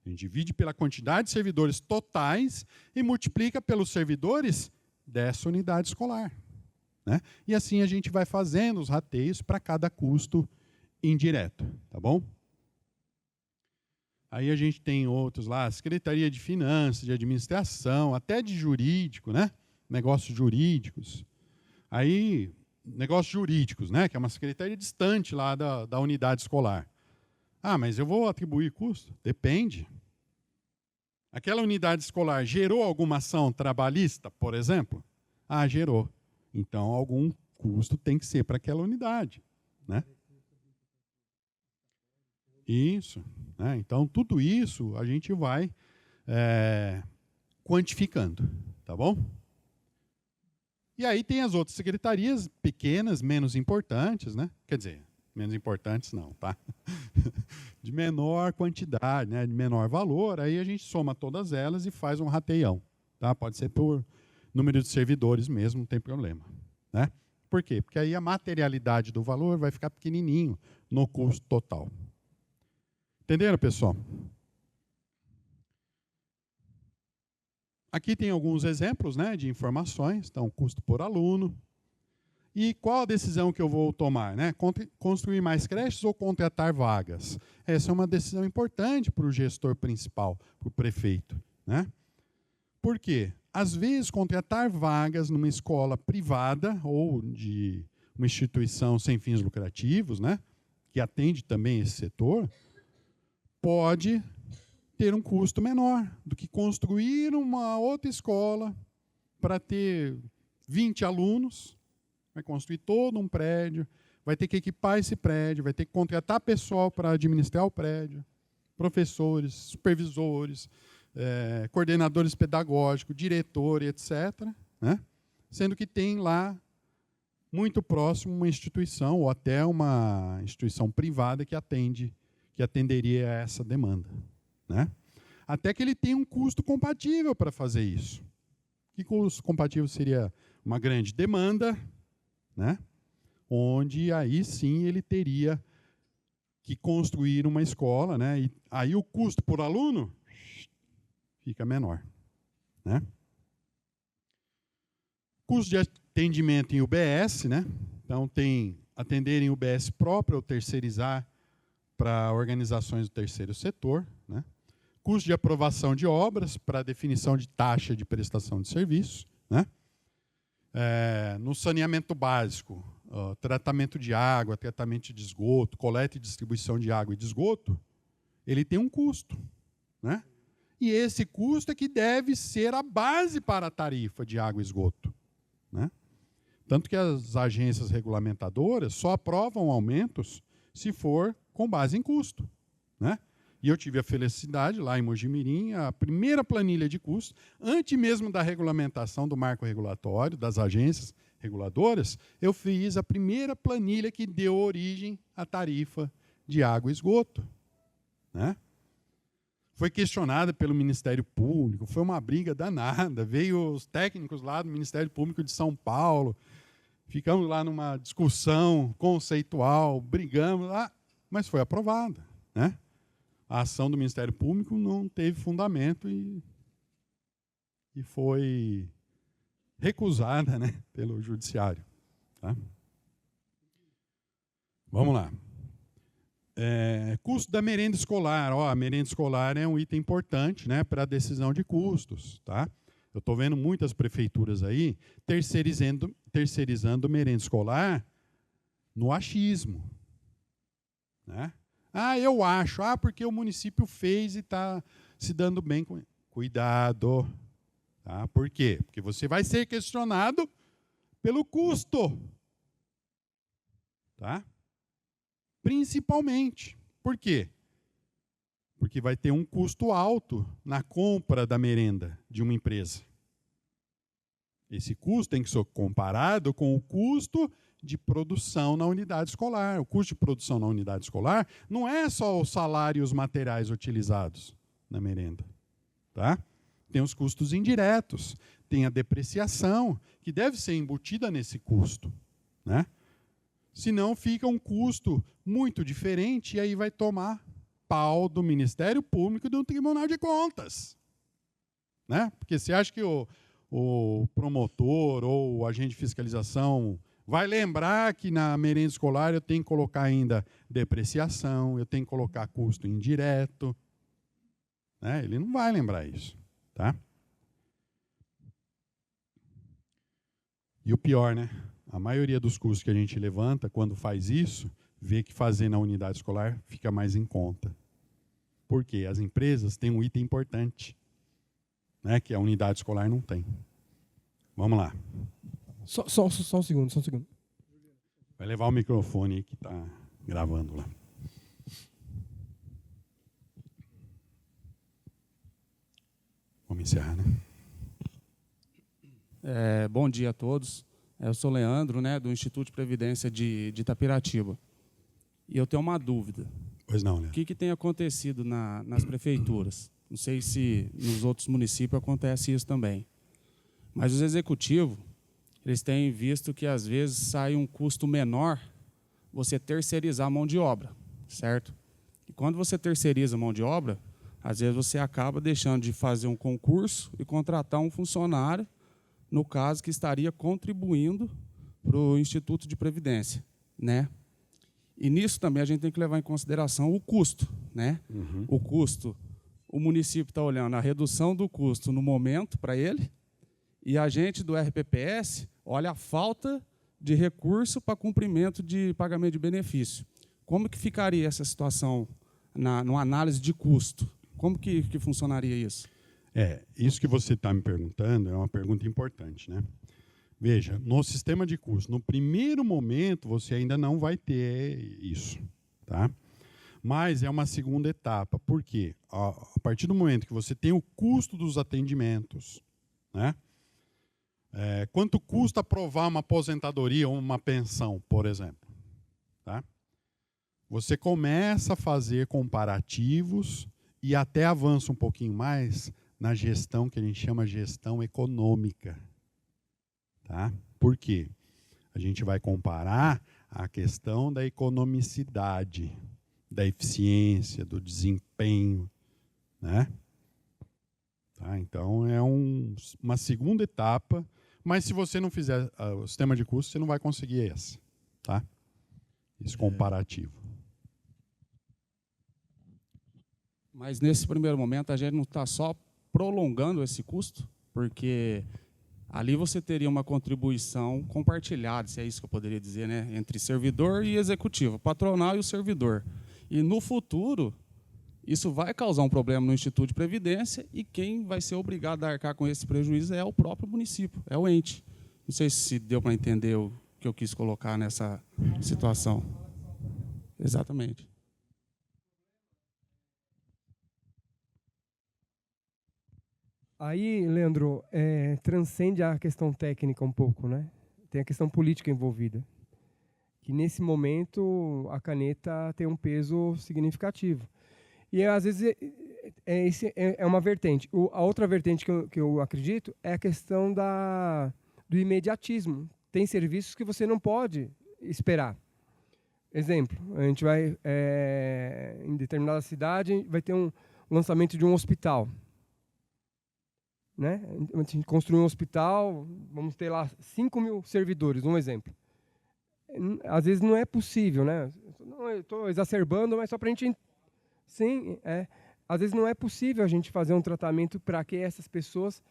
A gente divide pela quantidade de servidores totais e multiplica pelos servidores dessa unidade escolar. Né? E assim a gente vai fazendo os rateios para cada custo indireto. Tá bom? Aí a gente tem outros lá, Secretaria de Finanças, de Administração, até de Jurídico, né? Negócios jurídicos. Aí, negócios jurídicos, né? Que é uma secretaria distante lá da unidade escolar. Ah, mas eu vou atribuir custo? Depende. Aquela unidade escolar gerou alguma ação trabalhista, por exemplo? Ah, gerou. Então, algum custo tem que ser para aquela unidade. Né? Isso. Né? Então, tudo isso a gente vai quantificando. Tá bom? E aí tem as outras secretarias pequenas, menos importantes, né? Quer dizer, menos importantes não, tá? De menor quantidade, né? De menor valor, aí a gente soma todas elas e faz um rateião. Tá? Pode ser por número de servidores mesmo, não tem problema. Né? Por quê? Porque aí a materialidade do valor vai ficar pequenininho no custo total. Entenderam, pessoal? Aqui tem alguns exemplos, né, de informações, então, custo por aluno. E qual a decisão que eu vou tomar? Né? Construir mais creches ou contratar vagas? Essa é uma decisão importante para o gestor principal, para o prefeito. Né? Por quê? Às vezes, contratar vagas numa escola privada ou de uma instituição sem fins lucrativos, né, que atende também esse setor, pode ter um custo menor do que construir uma outra escola para ter 20 alunos, vai construir todo um prédio, vai ter que equipar esse prédio, vai ter que contratar pessoal para administrar o prédio, professores, supervisores, coordenadores pedagógicos, diretor, etc. Né? Sendo que tem lá, muito próximo, uma instituição ou até uma instituição privada que atenderia a essa demanda. Né? Até que ele tenha um custo compatível para fazer isso. Que custo compatível seria uma grande demanda, né? Onde aí sim ele teria que construir uma escola, né? E aí o custo por aluno fica menor. Né? Custo de atendimento em UBS, né? Então tem atender em UBS próprio ou terceirizar para organizações do terceiro setor, né? Custo de aprovação de obras para definição de taxa de prestação de serviço, né? No saneamento básico, tratamento de água, tratamento de esgoto, coleta e distribuição de água e de esgoto, ele tem um custo. Né? E esse custo é que deve ser a base para a tarifa de água e esgoto. Né? Tanto que as agências regulamentadoras só aprovam aumentos se for com base em custo. Né? E eu tive a felicidade, lá em Mojimirim, a primeira planilha de custos, antes mesmo da regulamentação do marco regulatório, das agências reguladoras, eu fiz a primeira planilha que deu origem à tarifa de água e esgoto. Né? Foi questionada pelo Ministério Público, foi uma briga danada, veio os técnicos lá do Ministério Público de São Paulo, ficamos lá numa discussão conceitual, brigamos lá, mas foi aprovada, né? A ação do Ministério Público não teve fundamento e foi recusada, né, pelo Judiciário. Tá? Vamos lá. Custo da merenda escolar. A merenda escolar é um item importante, né, para a decisão de custos. Tá? Eu estou vendo muitas prefeituras aí terceirizando merenda escolar no achismo. Né? Eu acho. Porque o município fez e está se dando bem com ele. Cuidado. Tá? Por quê? Porque você vai ser questionado pelo custo. Tá? Principalmente. Por quê? Porque vai ter um custo alto na compra da merenda de uma empresa. Esse custo tem que ser comparado com o custo de produção na unidade escolar. O custo de produção na unidade escolar não é só os salários e os materiais utilizados na merenda. Tá? Tem os custos indiretos, tem a depreciação, que deve ser embutida nesse custo. Né? Senão fica um custo muito diferente e aí vai tomar pau do Ministério Público e do Tribunal de Contas. Né? Porque você acha que o promotor ou o agente de fiscalização vai lembrar que na merenda escolar eu tenho que colocar ainda depreciação, eu tenho que colocar custo indireto. Né? Ele não vai lembrar isso. Tá? E o pior, né? A maioria dos custos que a gente levanta, quando faz isso, vê que fazer na unidade escolar fica mais em conta. Por quê? As empresas têm um item importante, né, que a unidade escolar não tem. Vamos lá. Só um segundo. Vai levar o microfone aí que está gravando lá. Vamos encerrar, né? Bom dia a todos. Eu sou Leandro, né, do Instituto de Previdência de Itapiratiba. E eu tenho uma dúvida. Pois não, Leandro. O que tem acontecido nas prefeituras? Não sei se nos outros municípios acontece isso também. Mas os executivos, eles têm visto que, às vezes, sai um custo menor você terceirizar a mão de obra, certo? E quando você terceiriza a mão de obra, às vezes você acaba deixando de fazer um concurso e contratar um funcionário, no caso, que estaria contribuindo para o Instituto de Previdência, né? E nisso também a gente tem que levar em consideração o custo, né? Uhum. O custo, o município está olhando a redução do custo no momento para ele, e a gente do RPPS olha a falta de recurso para cumprimento de pagamento de benefício. Como que ficaria essa situação numa análise de custo? Como que funcionaria isso? Isso que você está me perguntando é uma pergunta importante, né? Veja, no sistema de custo, no primeiro momento você ainda não vai ter isso, tá? Mas é uma segunda etapa. Por quê? A partir do momento que você tem o custo dos atendimentos, né? Quanto custa aprovar uma aposentadoria ou uma pensão, por exemplo? Tá? Você começa a fazer comparativos e até avança um pouquinho mais na gestão que a gente chama de gestão econômica. Tá? Por quê? A gente vai comparar a questão da economicidade, da eficiência, do desempenho. Né? Tá? Então, é uma segunda etapa, mas se você não fizer o sistema de custo, você não vai conseguir essa. Tá? Esse comparativo. Mas nesse primeiro momento a gente não está só prolongando esse custo, porque ali você teria uma contribuição compartilhada, se é isso que eu poderia dizer, né, entre servidor e executivo, patronal e o servidor. E no futuro, isso vai causar um problema no Instituto de Previdência e quem vai ser obrigado a arcar com esse prejuízo é o próprio município, é o ente. Não sei se deu para entender o que eu quis colocar nessa situação. Exatamente. Aí, Leandro, transcende a questão técnica um pouco, né? Tem a questão política envolvida. Que nesse momento a caneta tem um peso significativo. E às vezes é uma vertente. A outra vertente que eu acredito é a questão do imediatismo tem serviços que você não pode esperar. Exemplo, a gente vai, em determinada cidade, vai ter um lançamento de um hospital. Né? A gente construir um hospital, vamos ter lá 5.000 servidores, um exemplo. Às vezes não é possível, né? Eu estou exacerbando, mas só para a gente... Sim, às vezes não é possível a gente fazer um tratamento para que essas pessoas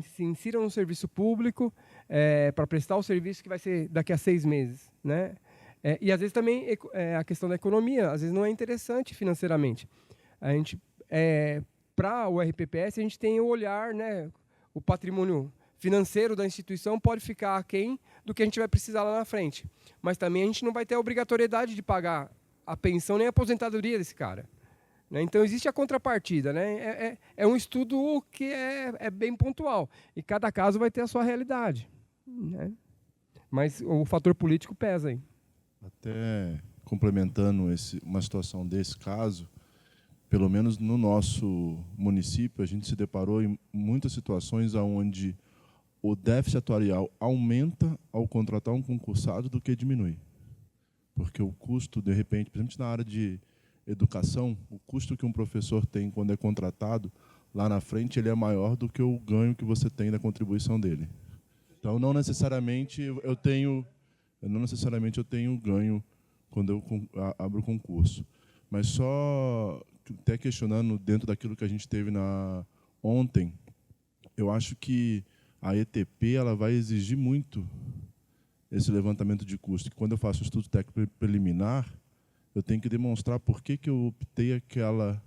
se insiram no serviço público para prestar o serviço que vai ser daqui a 6 meses. Né? E às vezes também a questão da economia, às vezes não é interessante financeiramente. A gente... para o RPPS, a gente tem o olhar, né, o patrimônio financeiro da instituição pode ficar aquém do que a gente vai precisar lá na frente. Mas também a gente não vai ter a obrigatoriedade de pagar a pensão nem a aposentadoria desse cara. Né? Então, existe a contrapartida. Né? É um estudo que é bem pontual. E cada caso vai ter a sua realidade. Né? Mas o fator político pesa aí. Até complementando uma situação desse caso, pelo menos no nosso município, a gente se deparou em muitas situações onde o déficit atuarial aumenta ao contratar um concursado do que diminui. Porque o custo, de repente, principalmente na área de educação, o custo que um professor tem quando é contratado, lá na frente, ele é maior do que o ganho que você tem da contribuição dele. Então, não necessariamente eu tenho ganho quando eu abro o concurso. Mas só até questionando dentro daquilo que a gente teve ontem, eu acho que a ETP ela vai exigir muito esse levantamento de custo. Quando eu faço o estudo técnico preliminar, eu tenho que demonstrar por que eu optei aquela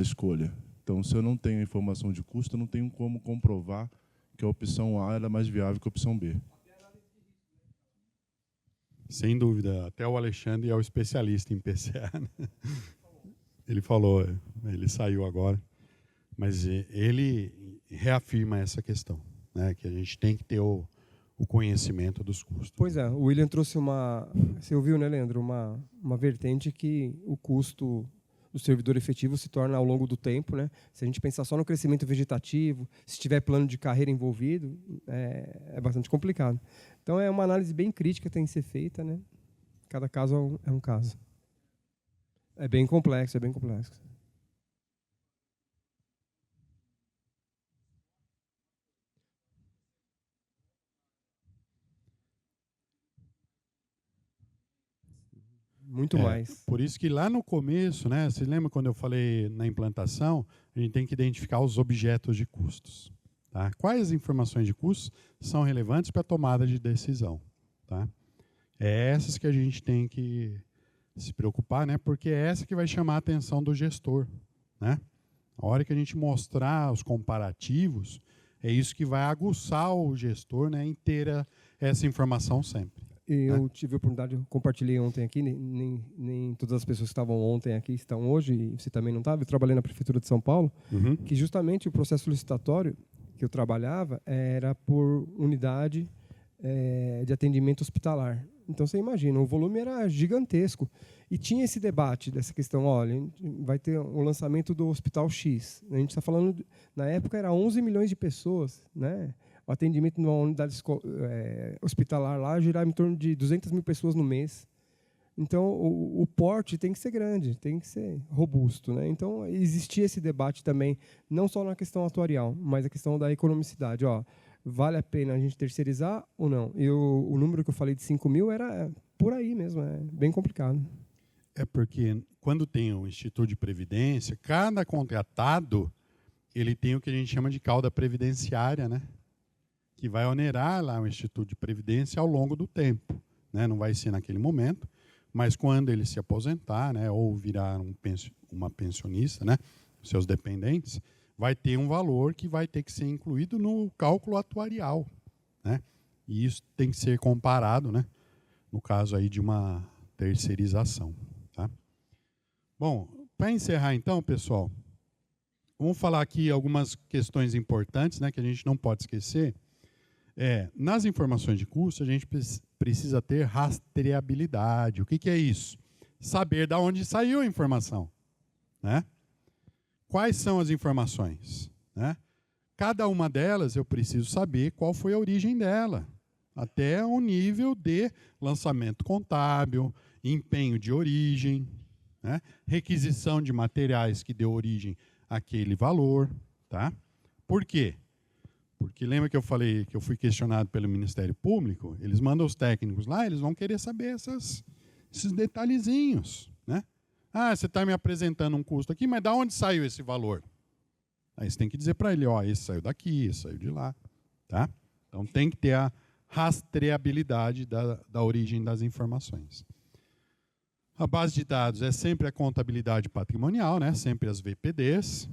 escolha. Então, se eu não tenho a informação de custo, eu não tenho como comprovar que a opção A é mais viável que a opção B. Sem dúvida. Até o Alexandre é o especialista em PCA. Né? Ele falou, ele saiu agora, mas ele reafirma essa questão, né, que a gente tem que ter o conhecimento dos custos. Pois é, o William trouxe você ouviu, né, Leandro, uma vertente que o custo do servidor efetivo se torna ao longo do tempo, né? Se a gente pensar só no crescimento vegetativo, se tiver plano de carreira envolvido, é bastante complicado. Então é uma análise bem crítica que tem que ser feita, né? Cada caso é um caso. É bem complexo, é bem complexo. Muito mais. Por isso que lá no começo, né, você lembra quando eu falei na implantação, a gente tem que identificar os objetos de custos. Tá? Quais informações de custos são relevantes para a tomada de decisão? Tá? É essas que a gente tem que se preocupar, né, porque é essa que vai chamar a atenção do gestor. Né? A hora que a gente mostrar os comparativos, é isso que vai aguçar o gestor, né, em ter essa informação sempre. Eu tive a oportunidade, eu compartilhei ontem aqui, nem todas as pessoas que estavam ontem aqui estão hoje, e você também não estava. Eu trabalhei na Prefeitura de São Paulo, que justamente o processo licitatório que eu trabalhava era por unidade de atendimento hospitalar. Então, você imagina, o volume era gigantesco. E tinha esse debate dessa questão, olha, vai ter o lançamento do Hospital X. A gente está falando, na época, era 11 milhões de pessoas, né? O atendimento numa unidade hospitalar lá girava em torno de 200 mil pessoas no mês. Então, o porte tem que ser grande, tem que ser robusto. Né? Então, existia esse debate também, não só na questão atuarial, mas a questão da economicidade. Ó, vale a pena a gente terceirizar ou não? E o número que eu falei de 5 mil era por aí mesmo, é bem complicado. É porque, quando tem o Instituto de Previdência, cada contratado ele tem o que a gente chama de cauda previdenciária, né? Que vai onerar lá o Instituto de Previdência ao longo do tempo. Né? Não vai ser naquele momento, mas quando ele se aposentar, né, ou virar uma pensionista, né, seus dependentes, vai ter um valor que vai ter que ser incluído no cálculo atuarial. Né? E isso tem que ser comparado, né, no caso aí de uma terceirização. Tá? Bom, para encerrar então, pessoal, vamos falar aqui algumas questões importantes, né, que a gente não pode esquecer. Nas informações de custo, a gente precisa ter rastreabilidade. O que é isso? Saber de onde saiu a informação. Né? Quais são as informações? Né? Cada uma delas eu preciso saber qual foi a origem dela. até o nível de lançamento contábil, empenho de origem, né? Requisição de materiais que deu origem àquele valor. Tá? Por quê? Porque lembra que eu falei que eu fui questionado pelo Ministério Público? Eles mandam os técnicos lá, eles vão querer saber esses detalhezinhos. Né? Ah, você está me apresentando um custo aqui, mas de onde saiu esse valor? Aí você tem que dizer para ele, ó, esse saiu daqui, esse saiu de lá. Tá? Então tem que ter a rastreabilidade da origem das informações. A base de dados é sempre a contabilidade patrimonial, né? Sempre as VPDs.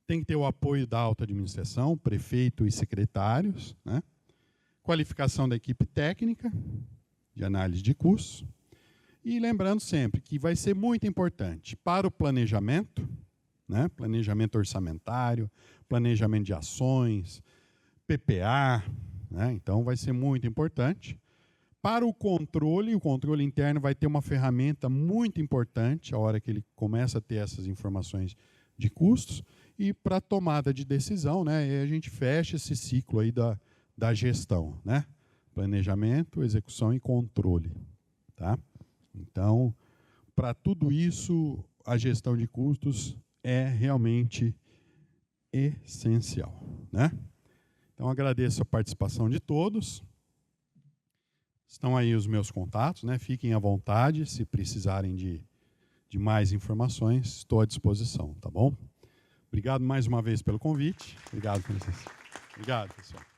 Tem que ter o apoio da alta administração, prefeito e secretários, né? Qualificação da equipe técnica de análise de custos. E lembrando sempre que vai ser muito importante para o planejamento, né? Planejamento orçamentário, planejamento de ações, PPA, né? Então vai ser muito importante. Para o controle interno vai ter uma ferramenta muito importante a hora que ele começa a ter essas informações de custos, e para a tomada de decisão, né, e a gente fecha esse ciclo aí da gestão, né? Planejamento, execução e controle. Tá? Então, para tudo isso, a gestão de custos é realmente essencial. Né? Então, agradeço a participação de todos. Estão aí os meus contatos, né? Fiquem à vontade, se precisarem de mais informações, estou à disposição, tá bom? Obrigado mais uma vez pelo convite. Obrigado, Princesa. Obrigado, pessoal.